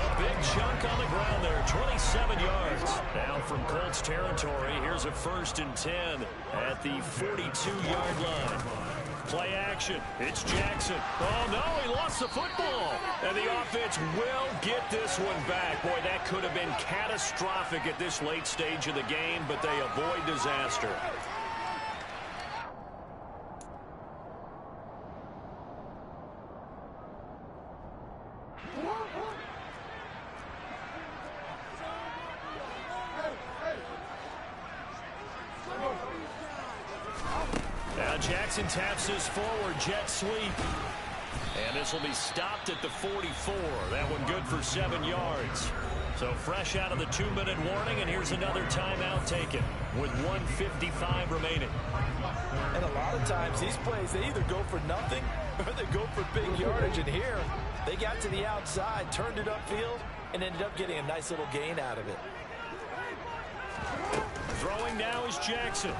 A big chunk on the ground there, 27 yards. Now from Colts territory, here's a 1st and 10 at the 42-yard line. Play action. It's Jackson. Oh, no, he lost the football. And the offense will get this one back. Boy, that could have been catastrophic at this late stage of the game, but they avoid disaster. Now Jackson taps this forward jet sweep. And this will be stopped at the 44. That one good for 7 yards. So fresh out of the 2-minute warning, and here's another timeout taken with 1:55 remaining. And a lot of times these plays, they either go for nothing or they go for big yardage. And here, they got to the outside, turned it upfield, and ended up getting a nice little gain out of it. Throwing now is Jackson.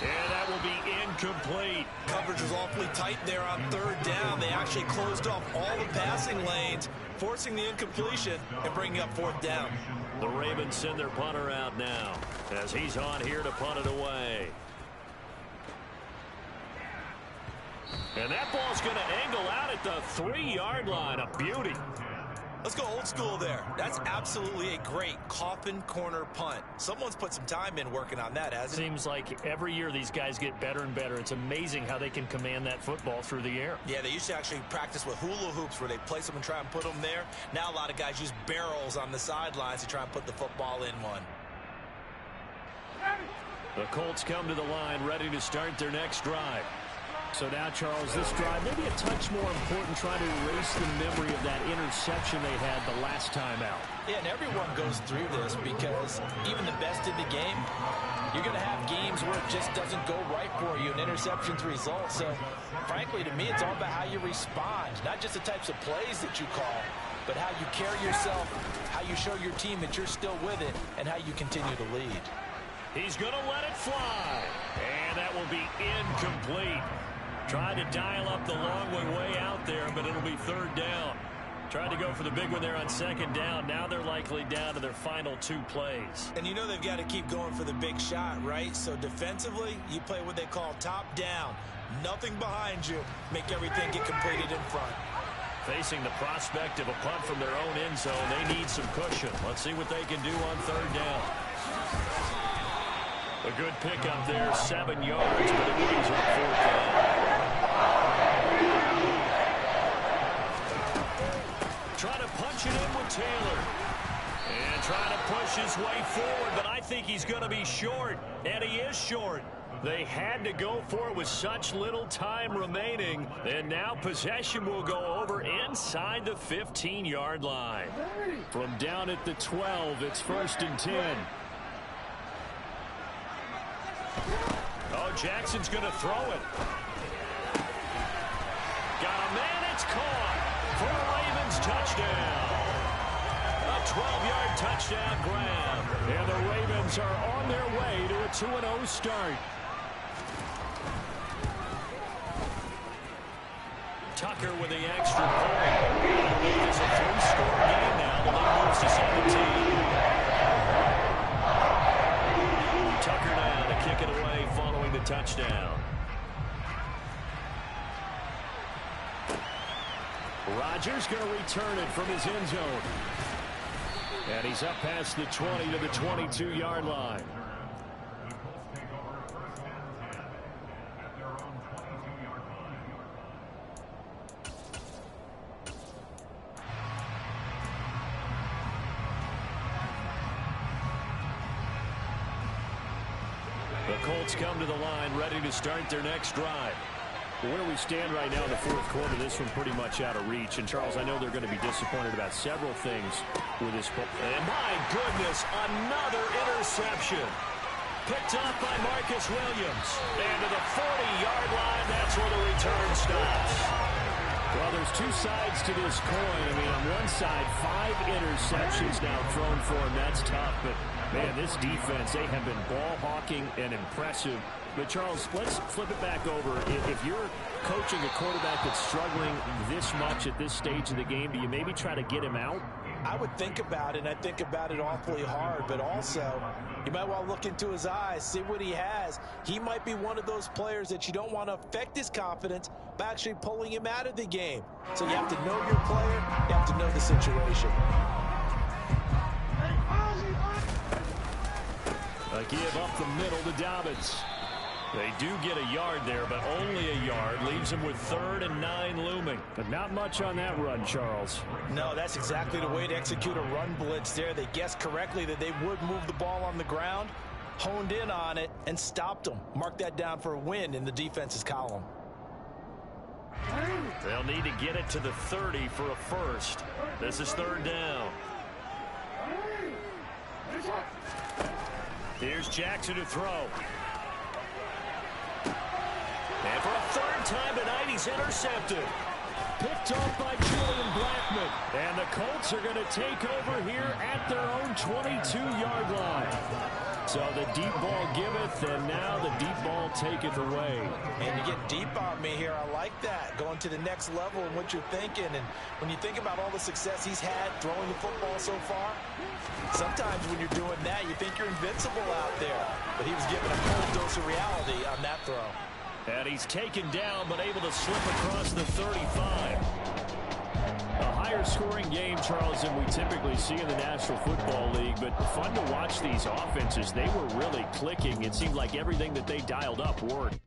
And that will be incomplete. Coverage was awfully tight there on 3rd down. They actually closed off all the passing lanes, forcing the incompletion and bringing up 4th down. The Ravens send their punter out now as he's on here to punt it away. And that ball's going to angle out at the 3-yard line. A beauty. Let's go old school there. That's absolutely a great coffin corner punt. Someone's put some time in working on that, hasn't it? Seems like every year these guys get better and better. It's amazing how they can command that football through the air. Yeah, they used to actually practice with hula hoops where they place them and try and put them there. Now a lot of guys use barrels on the sidelines to try and put the football in one. The Colts come to the line ready to start their next drive. So now, Charles, this drive maybe a touch more important, trying to erase the memory of that interception they had the last time out. Yeah, and everyone goes through this because even the best in the game, you're going to have games where it just doesn't go right for you, and interceptions result. So, frankly, to me, it's all about how you respond, not just the types of plays that you call, but how you carry yourself, how you show your team that you're still with it, and how you continue to lead. He's going to let it fly, and that will be incomplete. Tried to dial up the long way out there, but it'll be third down. Tried to go for the big one there on second down. Now they're likely down to their final 2 plays. And you know they've got to keep going for the big shot, right? So defensively, you play what they call top down. Nothing behind you. Make everything get completed in front. Facing the prospect of a punt from their own end zone, they need some cushion. Let's see what they can do on third down. A good pickup there, 7 yards, but it brings up fourth down. Trying to punch it in with Taylor. And trying to push his way forward, but I think he's going to be short. And he is short. They had to go for it with such little time remaining. And now possession will go over inside the 15-yard line. From down at the 12, it's 1st and 10. Oh, Jackson's going to throw it. Got a man, it's caught for a Ravens touchdown. A 12-yard touchdown grab. And the Ravens are on their way to a 2-0 start. Tucker with the extra point. It's a 3-score game now. The lead moves to 17. Tucker now to kick it away following the touchdown. Rodgers going to return it from his end zone. And he's up past the 20 to the 22-yard line. The Colts come to the line ready to start their next drive. Where we stand right now in the fourth quarter, this one pretty much out of reach. And, Charles, I know they're going to be disappointed about several things with this ball. And, my goodness, another interception. Picked up by Marcus Williams. And to the 40-yard line, that's where the return stops. Well, there's 2 sides to this coin. I mean, on one side, 5 interceptions now thrown for him. That's tough. But, man, this defense, they have been ball hawking and impressive. But, Charles, let's flip it back over. If you're coaching a quarterback that's struggling this much at this stage of the game, do you maybe try to get him out? I would think about it, and I think about it awfully hard. But also, you might want to look into his eyes, see what he has. He might be one of those players that you don't want to affect his confidence by actually pulling him out of the game. So you have to know your player. You have to know the situation. A give up the middle to Dobbins. They do get a yard there, but only a yard. Leaves them with 3rd and 9 looming. But not much on that run, Charles. No, that's exactly the way to execute a run blitz there. They guessed correctly that they would move the ball on the ground, honed in on it, and stopped them. Mark that down for a win in the defense's column. They'll need to get it to the 30 for a first. This is 3rd down. Here's Jackson to throw. And for a 3rd time tonight, he's intercepted. Picked off by Julian Blackmon. And the Colts are going to take over here at their own 22-yard line. So the deep ball giveth, and now the deep ball taketh away. And you get deep on me here. I like that. Going to the next level and what you're thinking. And when you think about all the success he's had throwing the football so far, sometimes when you're doing that, you think you're invincible out there. But he was given a cold dose of reality on that throw. And he's taken down, but able to slip across the 35. A higher higher scoring game, Charles, than we typically see in the National Football League, but fun to watch these offenses. They were really clicking. It seemed like everything that they dialed up worked.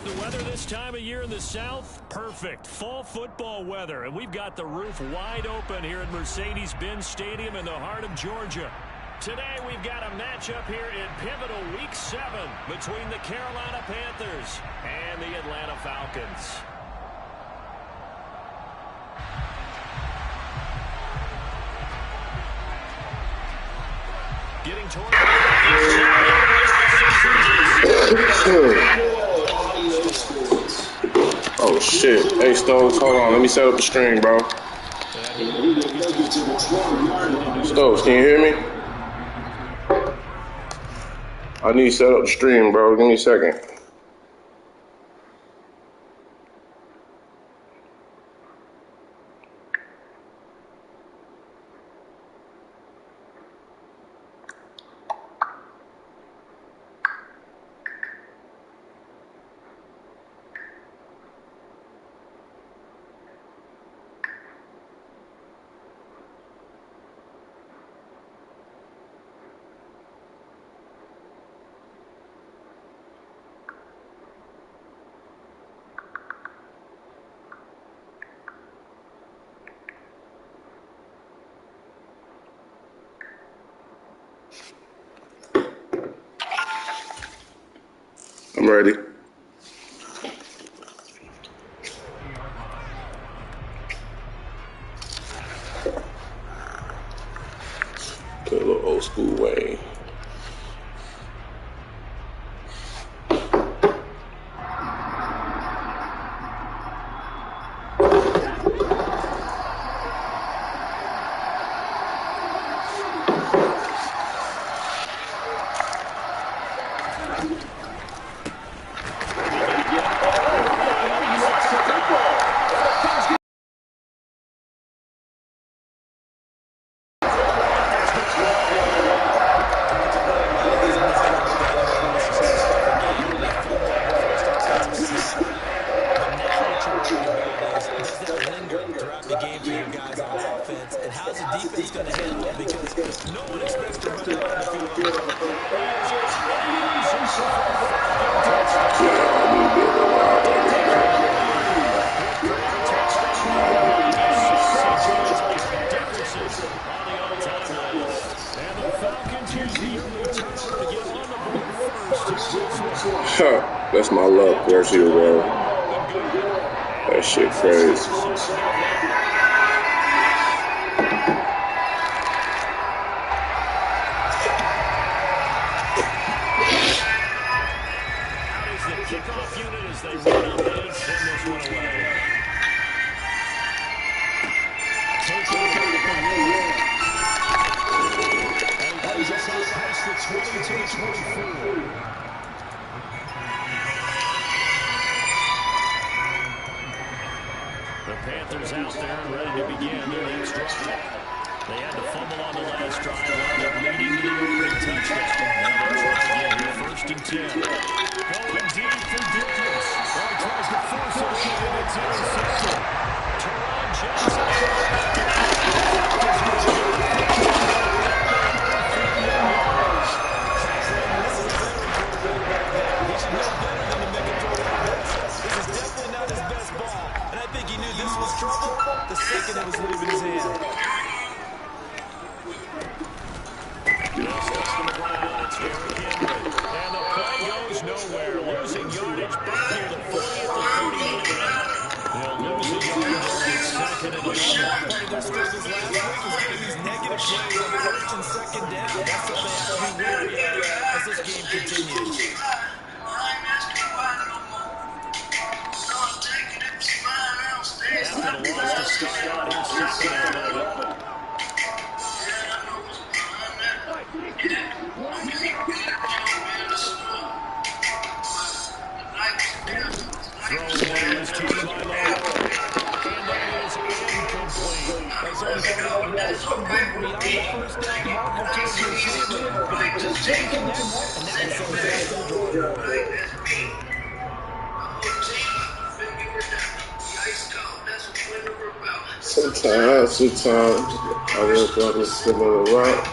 The weather this time of year in the South, perfect. Fall football weather, and we've got the roof wide open here at Mercedes-Benz Stadium in the heart of Georgia. Today we've got a matchup here in pivotal Week 7 between the Carolina Panthers and the Atlanta Falcons. toward the Oh shit. Hey Stokes, hold on. Let me set up the stream, bro. Stokes, can you hear me? I need to set up the stream, bro. Give me a second. I'm ready. A little old school way. That's my luck right here, bro. That shit crazy. kickoff unit as they run up and send this one away. Taking it back the win. And he plays us out past the 22-24. The Panthers out there and ready to begin their next drive. They had to fumble on the last drive, wound up leading to the opening touchdown. Now they'll try again here, 1st and 10. Going deep for Diggs. Well, he tries to force it and it's intercepted. Teron Johnson. He should know better than to make a throw like this. This is definitely not his best ball. And I think he knew this was trouble the second it was leaving his hand. And the play goes nowhere. Losing yardage back near the 40 at the 39. They'll lose the yardage at 2nd and 11. Part of their struggles last week was getting these negative plays on 1st and 2nd down. That's what they have to be wary of as this game continues. After the loss to start out, here's 2nd and 11. Throwing down is Tony Lilo. And that is incomplete. That's on beyond the first down marker to the receiver. Just taking that, and that is on the best of the draw. Sometimes I look up a similar route.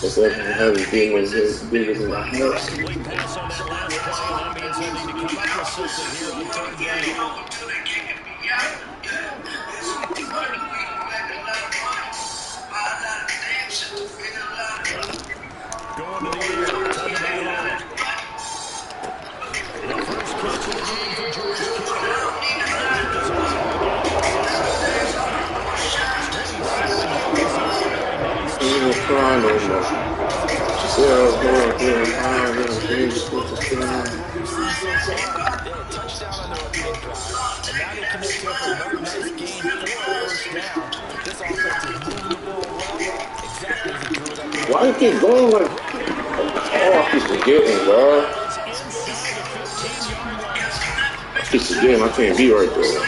It's like having demons as big as my house. Complete pass on that last play, and that means they need to come up with something here on 3rd down. Going to the air, Tagovailoa. The first catch of the game for George Kittle. Crying no more. we've seen so far. They had a touchdown on their opening drive, and now they connect here for another nice gain for a first down. This offense is moving the ball well, exactly as it drew it up. Why you keep going like, oh, I keep forgetting, bro. I keep forgetting I can't be right there.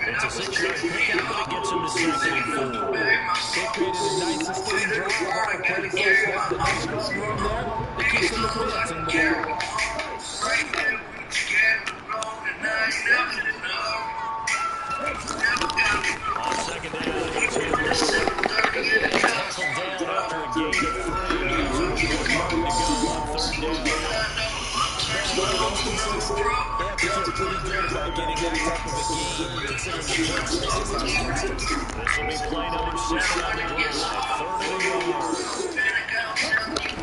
It's a 6-yard pickup, but it gets him to 2nd and 4. They created a nice sustained drive off the play first. The nice run room there that keeps them advancing the ball. On 2nd down, it's Henry. Tackled down after a gain of 3. Gives him a good yard to go on 3rd down. They have to feel pretty good about getting that type of a gain, considering the points they just had against them. This will be play number 7 on the drive. 3rd and 1. They'll try to run it.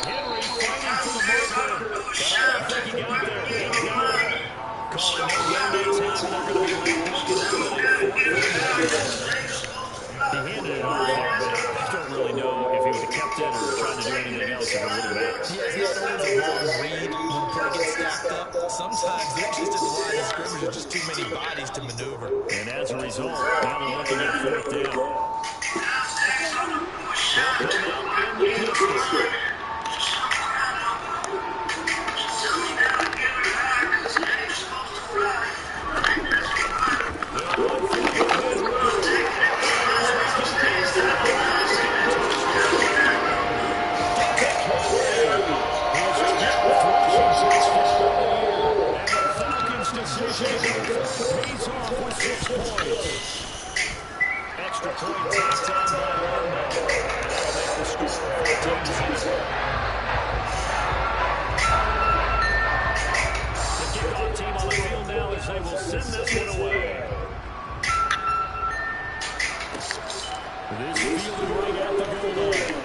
Henry fighting for the marker. But I don't think he got there. He got it. Calling no mandates happen. They're going to be looking at it. He handed it off there, but I don't really know if he would have kept it or tried to do anything else if it would have mattered. He has always a long read when play gets stacked up. Sometimes they're just at the line of scrimmage with just too many bodies to maneuver. And as a result, now they're looking at 4th down. Extra point tacked on by Lerman. That'll make the score 14-0. The kickoff team on the field now as they will send this one away. This fielded right at the goal line.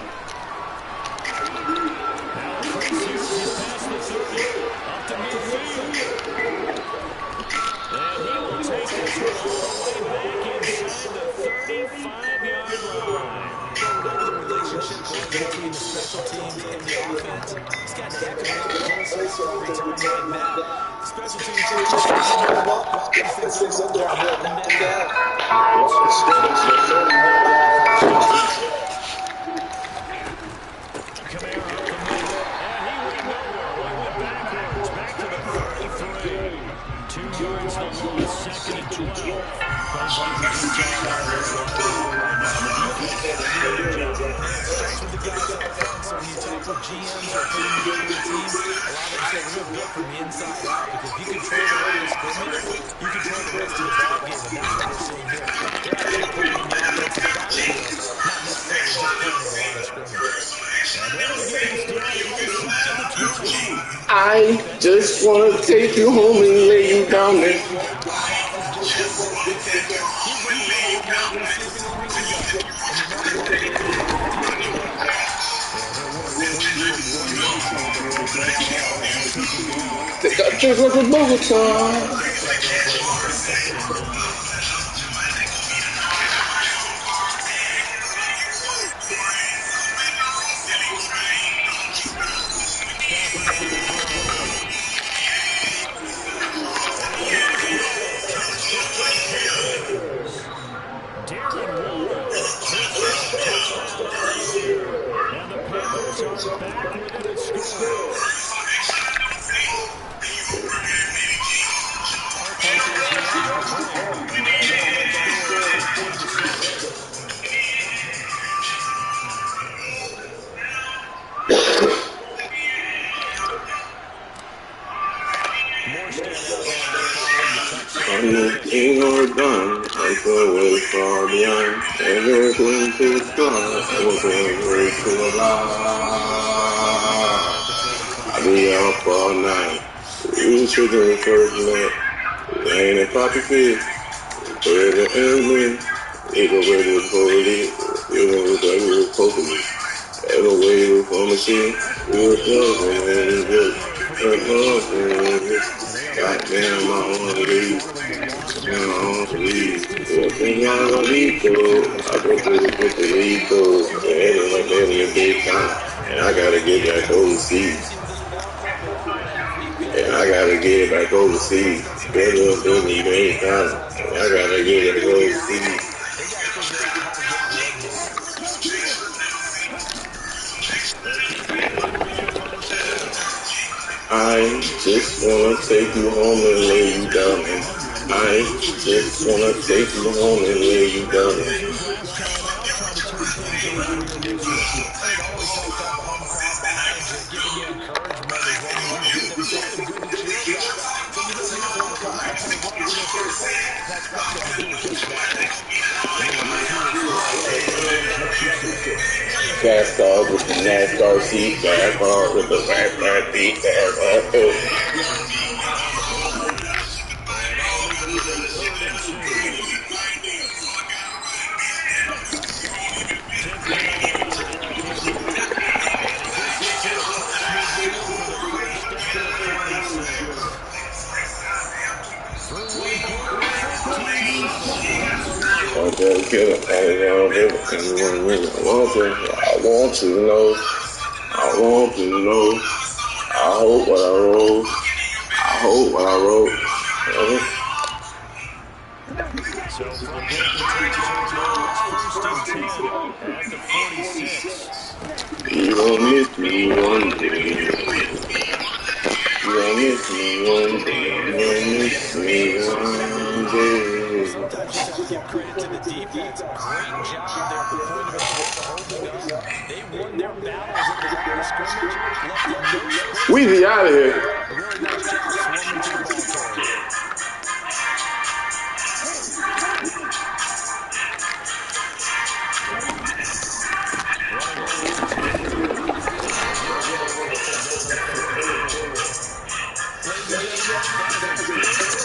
Now Chris Hughes is past the 30, up to midfield. And he will take this one all the way back inside the 35-yard line. Whatever the relationship was between the special teams and the offense, it's gotten a heck of a lot closer every time right now. The special teams are just defensive up there holding them down. Kamara up the middle, and he went nowhere. He went backwards, back to the 33. 2 yards to loss, 2nd and 12. Starts with the guys up front, so when you talk with GMs or putting together a team, a lot of them say we're built from the inside out, because if you control the area of scrimmage, you control the rest of the ball game, and that's what we're seeing here. They're actually putting in the offensive backfield, not necessarily just playing the line of scrimmage. I just want to take you home and lay you down there. They got just like a Bogota. Ain't no done, I go way far beyond, everything to the sky, I was way to the lie. I be up all night, we chicken the first night, ain't a poppy fish, put it in me, It go ready to pull it. It was like we were poking it. Ever waited for machine? We were close and it just goddamn my own lead. Man, my own lead. Yeah, think I'm gonna lead though. I go through with the lead though. And it's like that in the big time. And I gotta get back overseas. And I gotta get back overseas. Better than the big time. And I gotta get back overseas. I just wanna take you home and lay you down. I just wanna take you home and lay you down. Fast cars with the NASCAR seat, fast cars with the fast beat, fast I want to know. I want to know. I hope what I wrote. I hope what I wrote. So for the at the 46. You gon' miss me one day. You gon' miss me one day. You gon' miss me one day. Sometimes you just have to give credit to the defense. Great job there at the point of holding up. They won their battles at the line of scrimmage. Left them no space. Weezy out of here. A really nice job swarming to the ball carrier.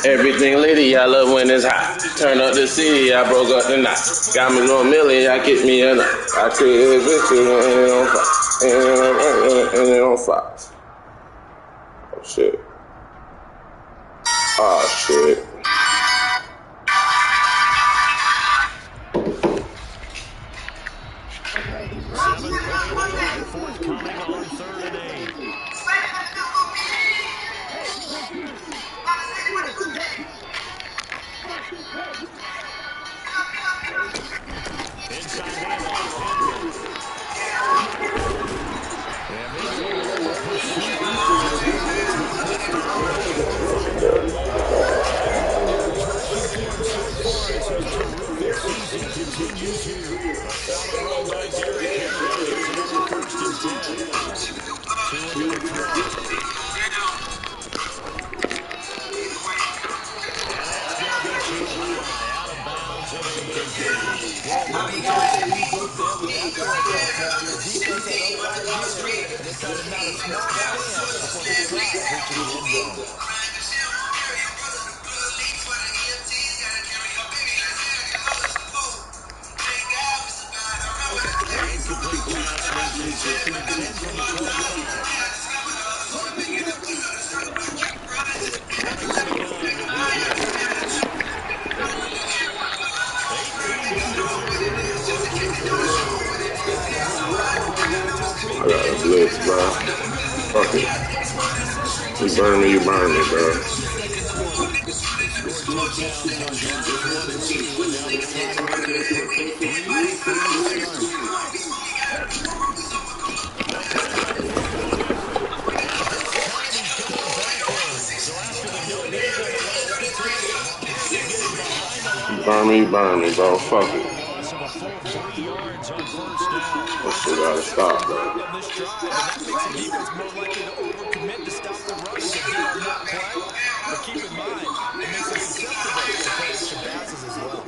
Everything litty, I love when it's hot. Turn up the city, I broke up the knot. Got me going milli, I get me a knot. I created this shit and it on fire. And it on fire. Oh shit. Oh shit. Forthcoming on 3rd and 8. Inside continues here. A solid run by Derrick Henry. Here's another 1st and 10. 2 into the throw. I got a blitz, bro. Fuck it. You burn me, bro. Burn me, bro. Fuck it. That shit gotta stop, bro. But keep in mind, it makes them susceptible to catching passes as well.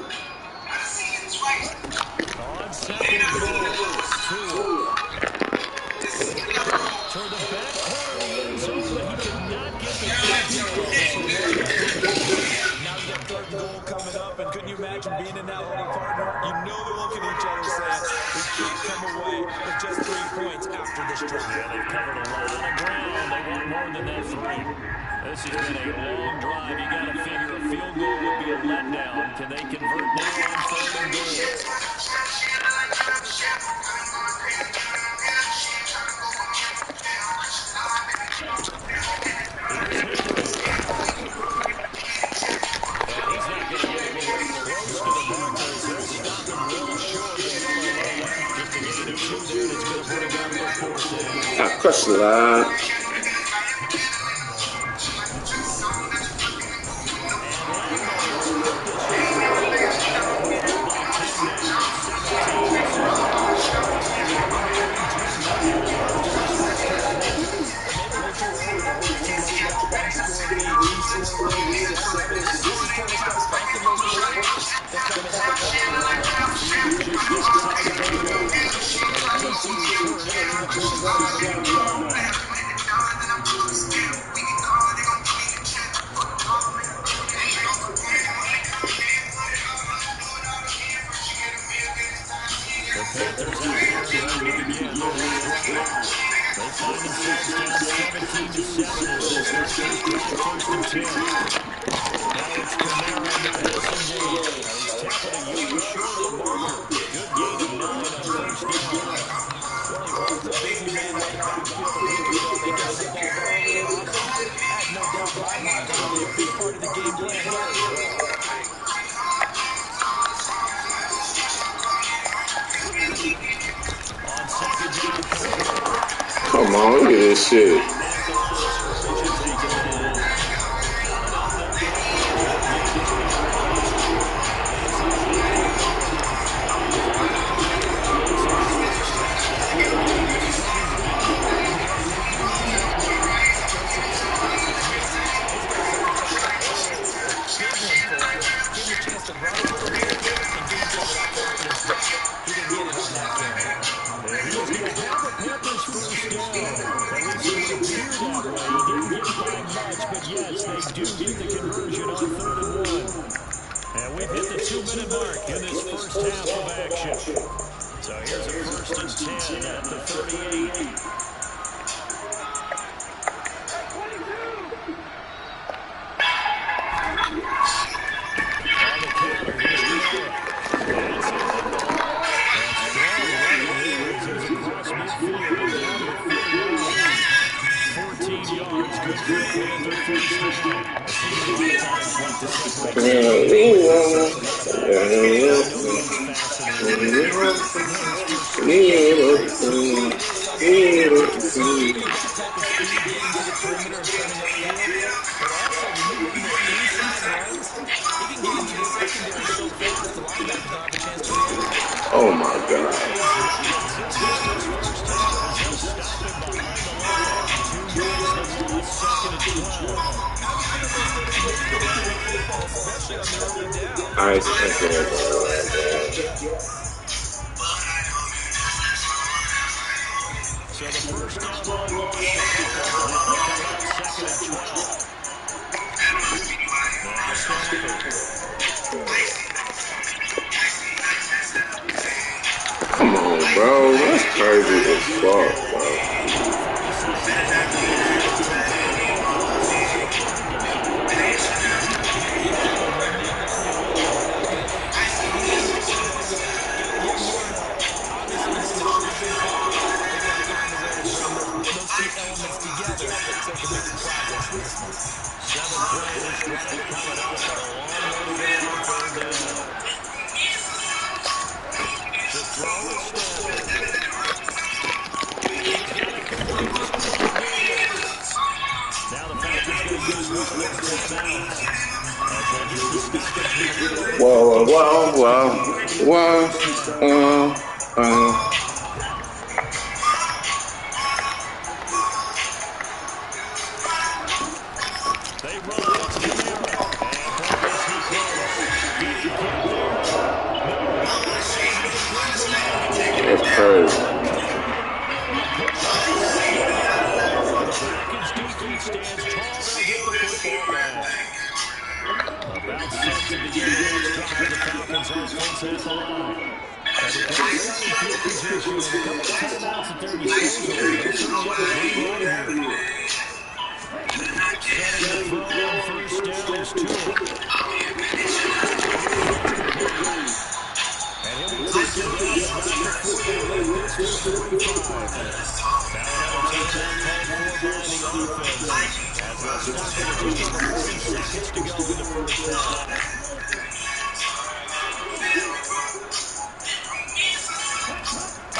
On 2nd and goal, 2. Toward the back corner of the end zone, but he could not get the Now you got 3rd and goal coming up, and couldn't you imagine being in that little partner? You points after this drive. Yeah, they've covered a lot of ground. They want more than that 3. This has been a long drive. You got to figure a field goal would be a letdown. Can they convert now on 3rd and goal? Crush the line. Come on, look at this shit. Oh my God. I So the first down line loss to second and 12. Come on, bro. That's crazy as fuck, bro. Whoa. That's crazy. at their disposal. They certainly have a green light here. Setting the throw on first down is Tua. And he'll be taken down about the 40 with this to the 45. Now another timeout called for by the offense. As they'll stop it with just over 40 seconds to go in the first half.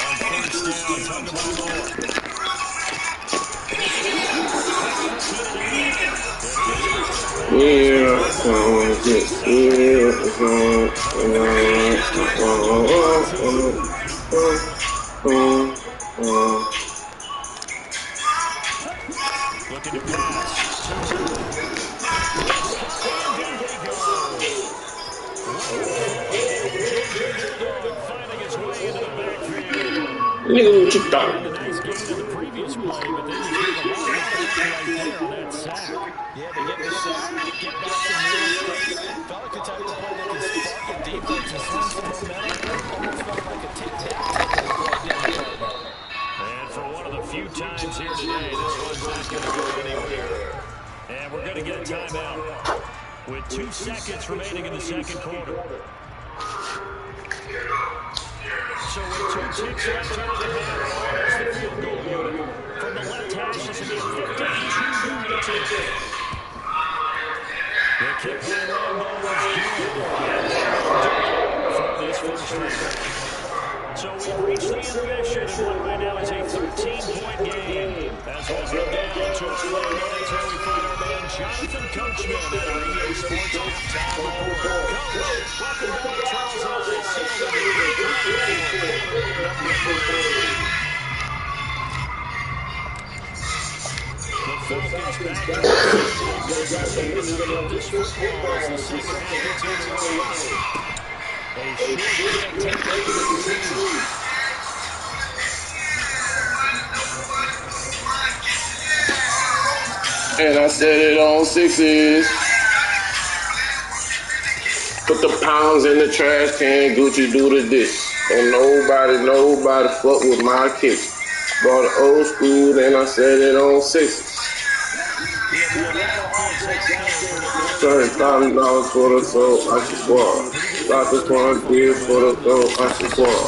On first down, Tonga Vailoa. Looking to pass. Finding his way into the backfield. Nigga, what you thought? A nice gain in the previous play, but then he's getting a lot of back right there on that sack. Yeah, they get the sack, get back some real estate. Felt like a type of play that can spark a defense and swing some momentum. Almost felt like a tic-tac-toe play down the road. And for one of the few times here today, this one's not going to go anywhere. And we're going to get a timeout with 2 seconds remaining in the second quarter. So with 2 ticks left here in the half, that's the field goal unit. From the left hash, this will be a 52-yard attempt. The kick by Rambo was good. From this first half. So we've reached the intermission, and what right now is a 13-point game. As we'll go down to Orlando, that's where we find our man Jonathan Coachman at our EA Sports Halftime Report. Coach, welcome back, Charles The Falcons back to this football as the second half gets underway. A short kick taken And I said it on 6s. Put the pounds in the trash can, Gucci do the dish. And nobody fuck with my kicks. Bought an old school, then I said it on 6s. $30,000 for the soul, I should squad. Got the $20 for the soul, I should squad.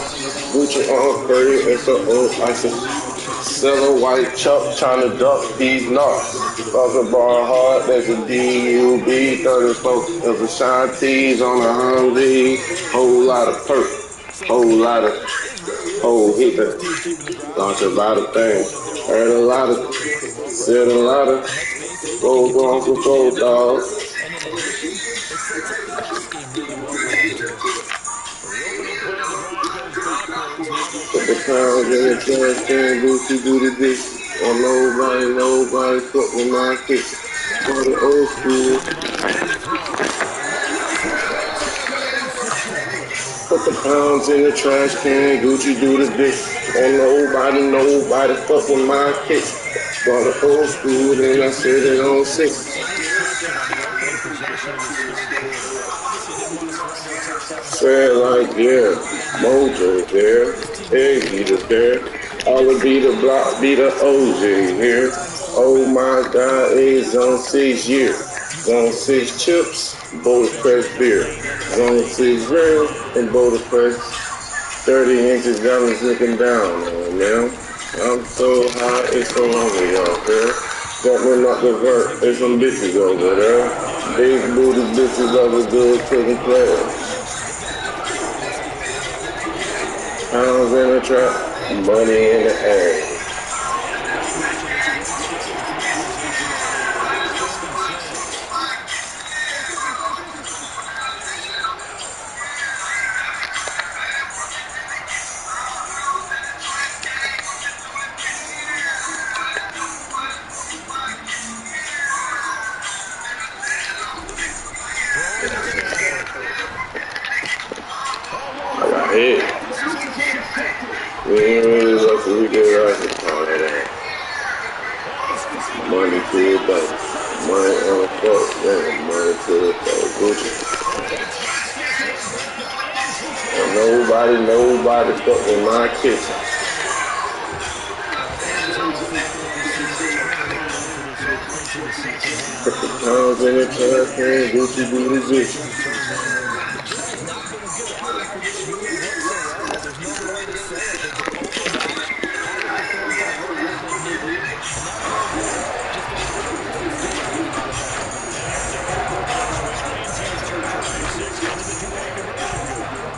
Gucci on 30, it's a old, I should sell a white chuck, trying to duck these nuts. Talking about hard, there's a DUB, 34, there's a shine tees on a Humvee. Whole lot of perk, whole lot of whole hitter. Talked about a thing, heard a lot of, said a lot of, gold on for gold dogs. Put the pounds in the trash can, Gucci do the dish. On nobody fuck with my kicks. For the old school. Put the pounds in the trash can, Gucci do the dish. On nobody fuck with my kicks. For the old school, then I said it on 6. Said like, yeah, Mojo's there, Eggy's there, all the be the block, be the OJ here. Oh my God, it's on 6 years. On 6 chips, Boulder Press beer. On 6 rails, and Boulder Press 30 inches down and looking down on them. I'm so high, it's so hungry out there. Got me not the vert, there's some bitches over there. Big booty bitches over good cooking class. Pounds in the trap, money in the air. I got hit. We ain't really lucky we get right to call that out. Money to the bank. Money on the fuck, man. Money to the bank. Gucci. And nobody fuck with my kitchen. Put the pounds in the trash can, Gucci booty juicy. This has not been a good outing for this unit whatsoever. There's no other way to say it. They've been overmatched, haven't performed to the level that they've needed, and now Greg Williams just gets to come into this game looking out of it. And that's a critical clutch win. Maintains two drives, 6 into the two-point conversion.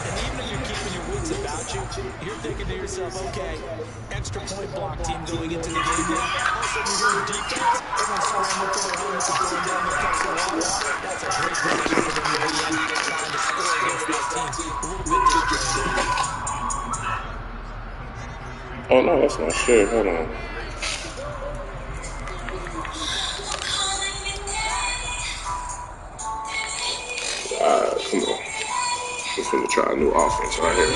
And even if you're keeping your wits about you, you're thinking to yourself, okay, extra point block team going into the game now. All of a sudden you hear the defense, everyone's scrambling for their helmets and throwing down their cups of water. That's a great position for them to be in, trying to score against that team. A little bit disjointed. Oh no, that's not sure. Hold on. Come on. We're finna try a new offense right here.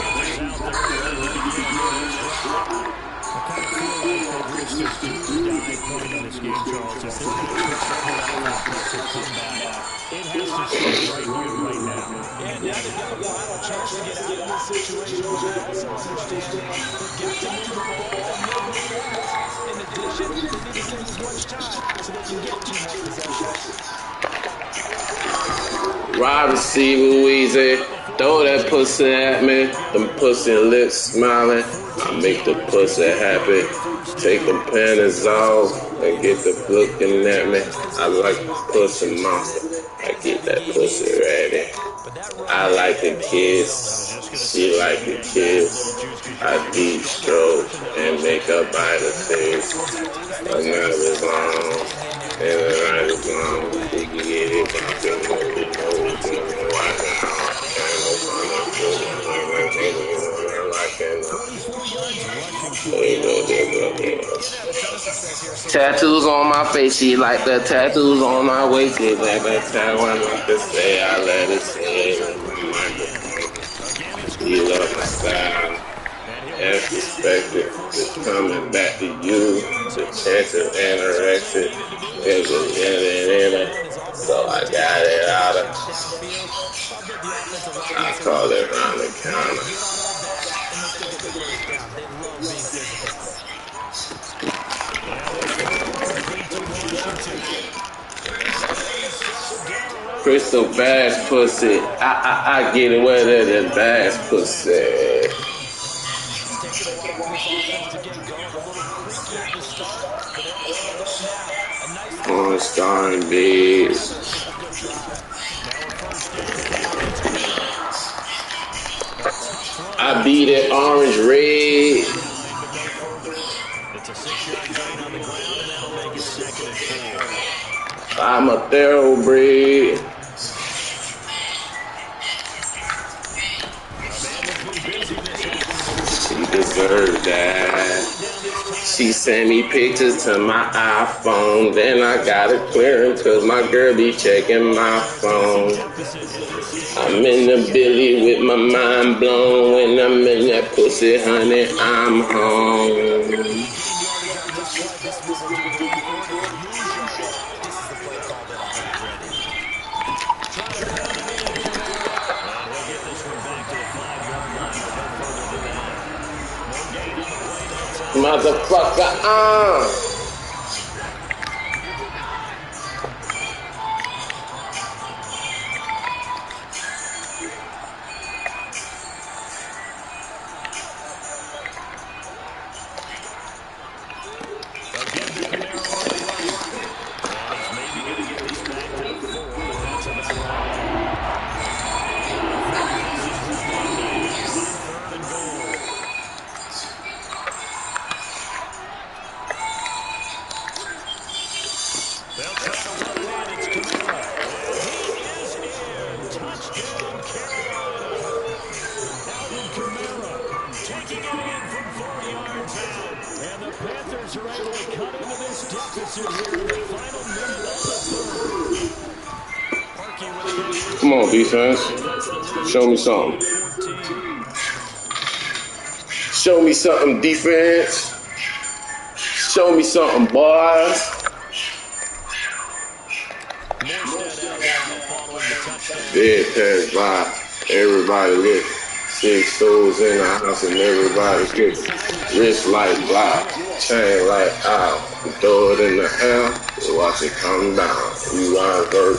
It has to stay right here, right now. And now they've got a final chance to get out of this situation, but they also understand they've got to move the ball and move it fast. In addition, they need to save as much time so they can get 2 more possessions. Wide receiver Weezy, throw that pussy at me. Them pussy lips smiling. I make the pussy happy. Take them panties off and get the looking at me. I like pussy monster. I get that pussy ready. I like the kiss. She like the kiss. I deep stroke and make her bite the face. My night is long. And the night is long. We can get it poppin'. Tattoos on my face, she like the tattoos on my waist. She like that time I like to say, I let it say. You love my style. As expected, it's coming back to you. The chance of anorexic. There's a in it. So I got it out of. I call it round the counter. Crystal Bass pussy. I get it where there's bass pussy. On starring bees. I beat it orange red. It's a 6-yard gain on the ground, and that'll make it 2nd and 4. I'm a thoroughbred. She deserved that. She sent me pictures to my iPhone. Then I got it clearing cause my girl be checking my phone. I'm in the Billy with my mind blown. When I'm in that pussy, honey, I'm home. Motherfucker, Come on, defense. Show me something. Show me something, defense. Show me something, boys. Dead pass by. Everybody lit. 6 souls in the house and everybody kicks. Wrist like block, chain like ow. We throw it in the air, we watch it come down. We ride vert,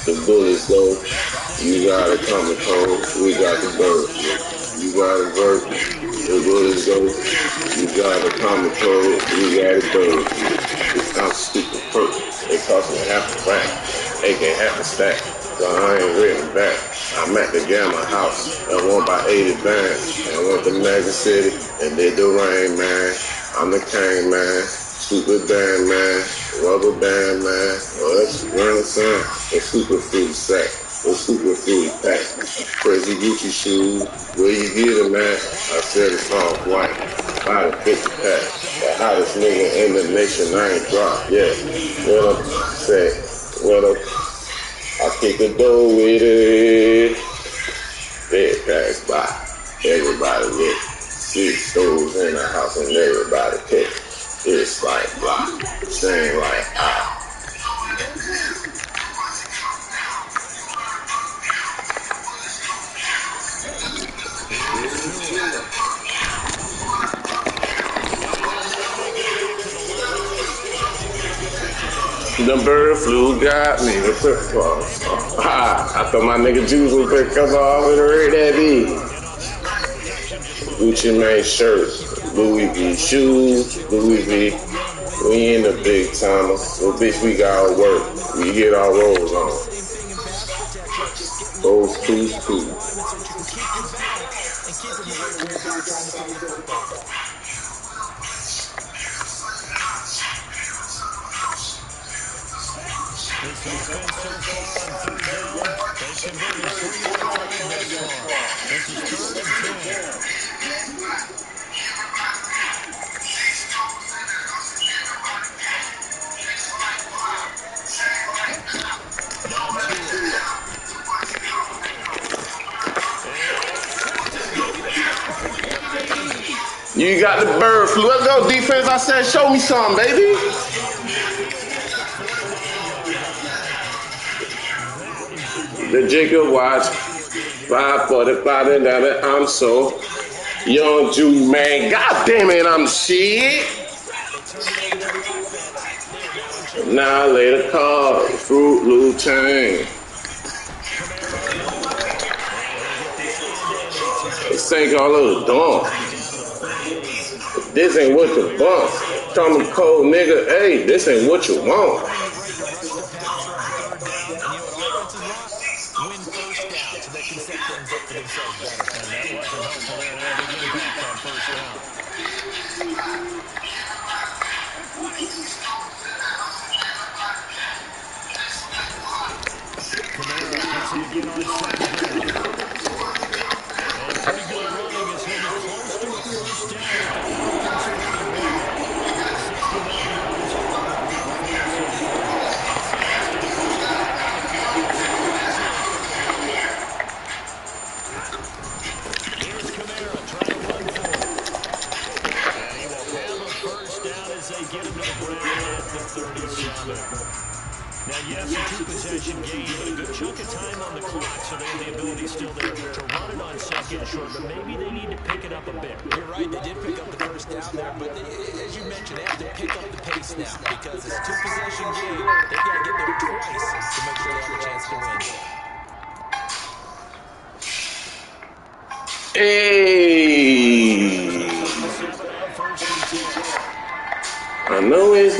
the bullets go. You gotta come and cold, we got the bird. You gotta vert, the bullets go. You gotta come and cold, we got the bird. It's not stupid perk, it cost me half a rack. They can't have a stack, so I ain't written back. I'm at the Gamma House, I won by 80 bands. I went to Magic City, and did the rain, man. I'm the king, man. Super band, man. Rubber band, man. Oh, that's grandson. A super fruit sack. A super fruit pack. Crazy Gucci shoes. Where you get them at? I said it's all white. Buy the 50 pack. The hottest nigga in the nation. I ain't dropped yet. What up? Say, what up? I kick the door with it. Bed pass by. Everybody lit. 6 stoves in the house and everybody pick. It's like blah. Sing like ah. The bird flu got me. The I thought my nigga Juice would pick us off with a red that beat. Gucci Mane shirts, Louis V shoes, Louis V. We in the big time, so bitch we got work. We get our rolls on. Those two. You got the bird flu. Let's go, defense. I said, show me some, baby. The Jacob watch, 545, and I'm so young, Jew, man. God damn it, I'm shit. Now I lay the card, Fruit Loop chain. Sank all of the dump. This ain't what you want. Tell me cold nigga, hey, this ain't what you want. Now, yes, a two-possession game, but a good chunk of time on the clock, so they have the ability still there to run it on second short, but maybe they need to pick it up a bit. You're right, they did pick up the first down there, but as you mentioned, they have to pick up the pace now because it's a two-possession game. They've got to get there twice to make sure they have a chance to win. Hey! I know it's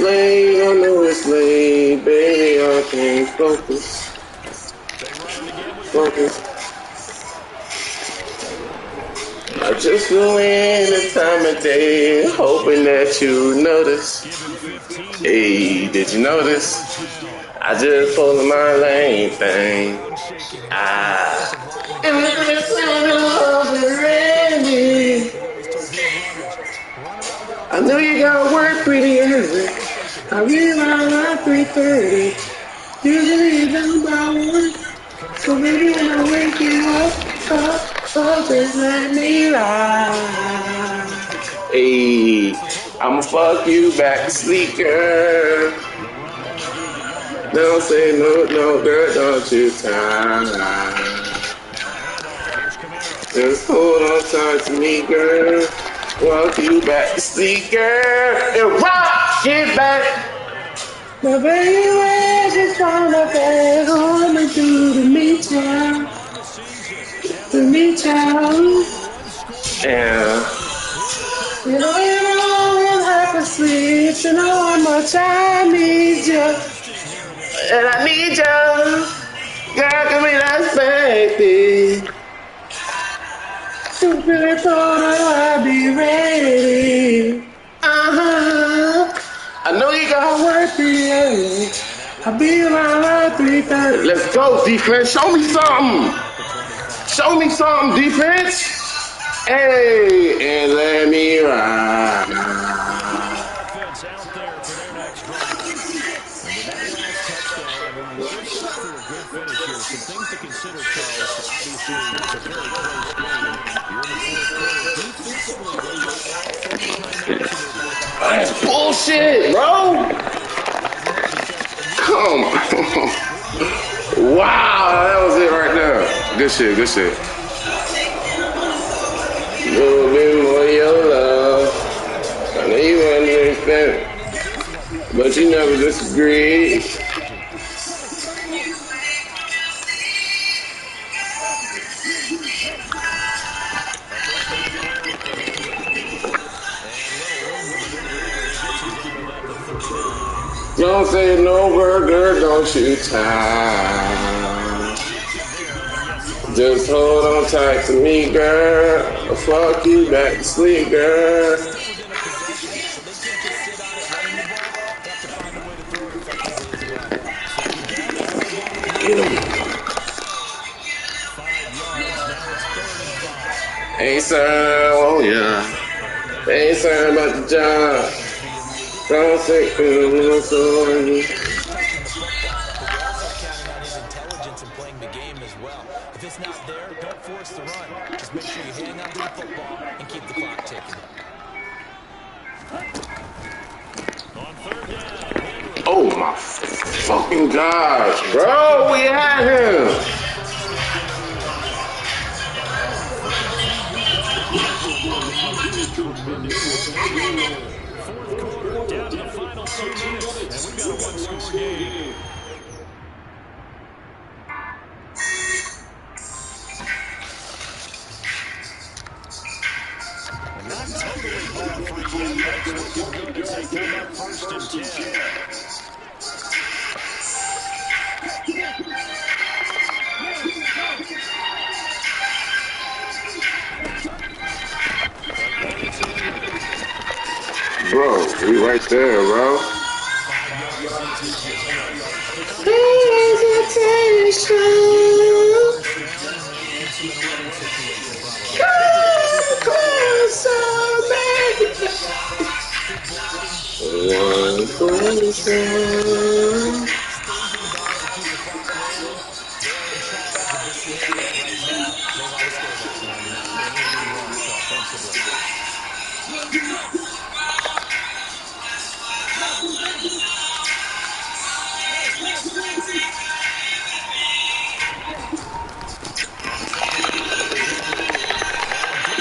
late, baby, I can't focus. I just flew in the time of day, hoping that you notice. Hey, did you notice? I just pulled my lane thing. I know you gotta work pretty early. I realize at 3:30. Usually it's done by 1. So maybe when I wake you up, just let me ride. Hey, I'ma fuck you back to sleep, girl. Don't say no, girl, don't you time. Just hold on tight to me, girl. Welcome you back to sleep, girl, and rock it back. My baby, I just wanna beg on and do the meet you, the meet you. Yeah. You know, I can sleep, you know how much I need you, and I need you. Girl, give me that baby. You really thought I'd be ready. I know you got work today. I'll be around at 3:30. Let's go, defense. Show me something. Show me something, defense. Hey, and let me ride. Offense out there for their next drive. And with that last touchdown, I mean, we're set for a good finish here. Some things to consider, Charles. Obviously, it's a very close game. You're in the fourth quarter. Defensively, they were off from the climax of their fourth. That's bullshit, bro. Come on. Wow, that was it right there. Good shit, good shit. A little bit more your love. I know you understand, but you never disagree. Don't say no burger, don't you time. Just hold on tight to me, girl. I'll fuck you back to sleep, girl. Get him. Ain't certain, oh yeah. Ain't certain about the job. Don't say But we're also counting on his intelligence in playing the game as well. If it's not there, don't force the run. Just make sure you hang on to the football and keep the clock ticking. Oh my fucking gosh, bro, we had him. Fourth quarter, down to the final 2 minutes, and we've got a one-score game. And not totally ball-free yet, but it's looking good as they come up 1st and 10. Bro, we right there, bro.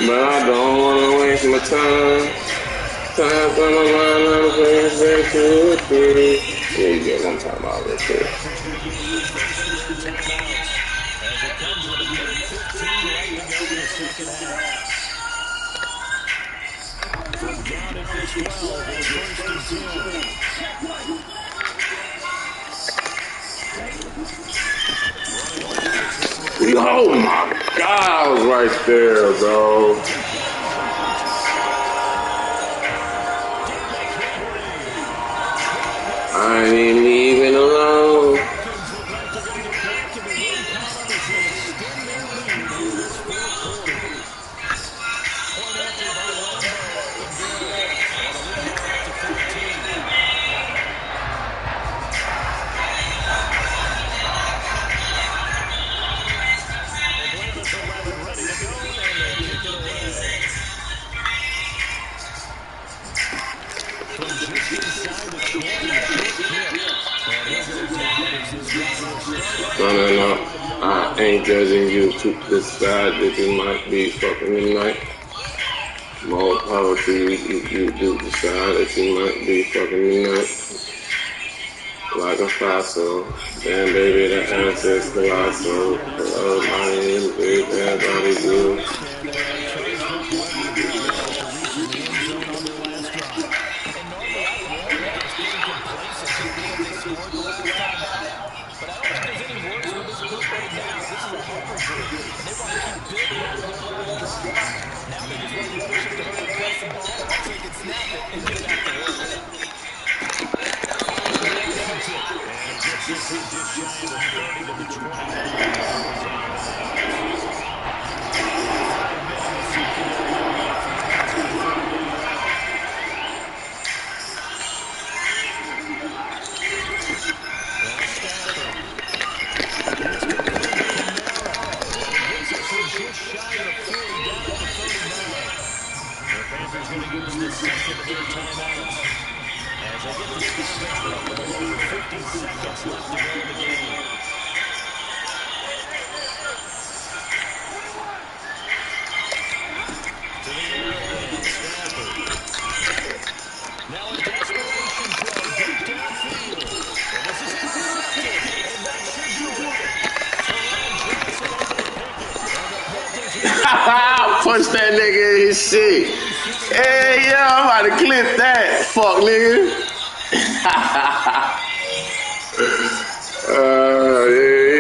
But I don't want to waste my time. Time for my mind, I'm going to yeah, you get one time out of it, too. Oh my God, I was right there, bro. I ain't even leaving alone. No. I ain't judging you to decide that you might be fucking tonight. More power to you if you do decide that you might be fucking me nuts. Like a fossil. Damn, baby, the answer is colossal. Hello, body and big, bad body blue. Punch that nigga in his shit. Hey, yo, I'm about to clip that. Fuck, nigga. Yeah.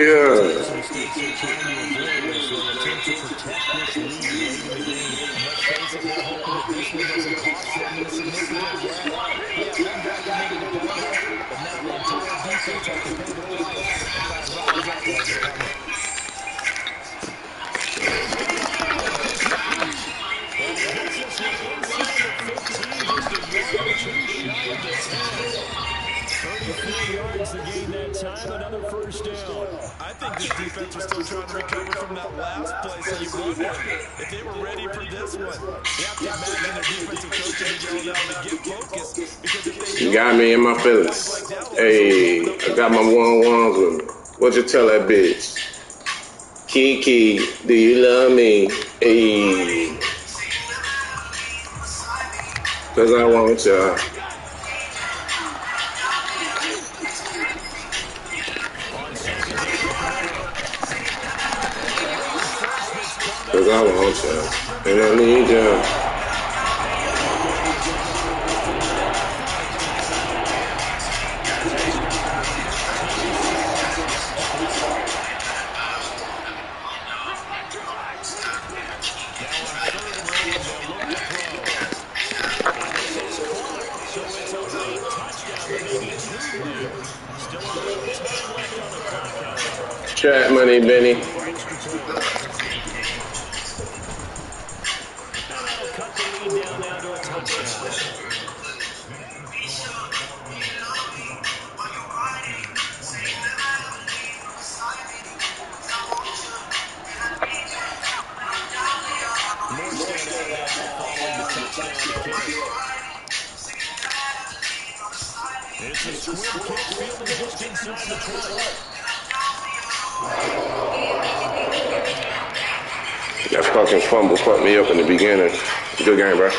Another first down. I think this defense was still trying to recover from that last play, so you wonder if they were ready for this one. You have to imagine their defensive coach is yelling at them to get focused, because if they you got me in my feelings. Hey, I got my one-on-ones with me. What you tell that bitch? Kiki, do you love me? Hey. Cause I want ya. Cause I want ya. And I need ya. Trap money, Benny. It's a squib kick fielded just inside the 20. That fucking fumble fucked me up in the beginning. Good game, bro.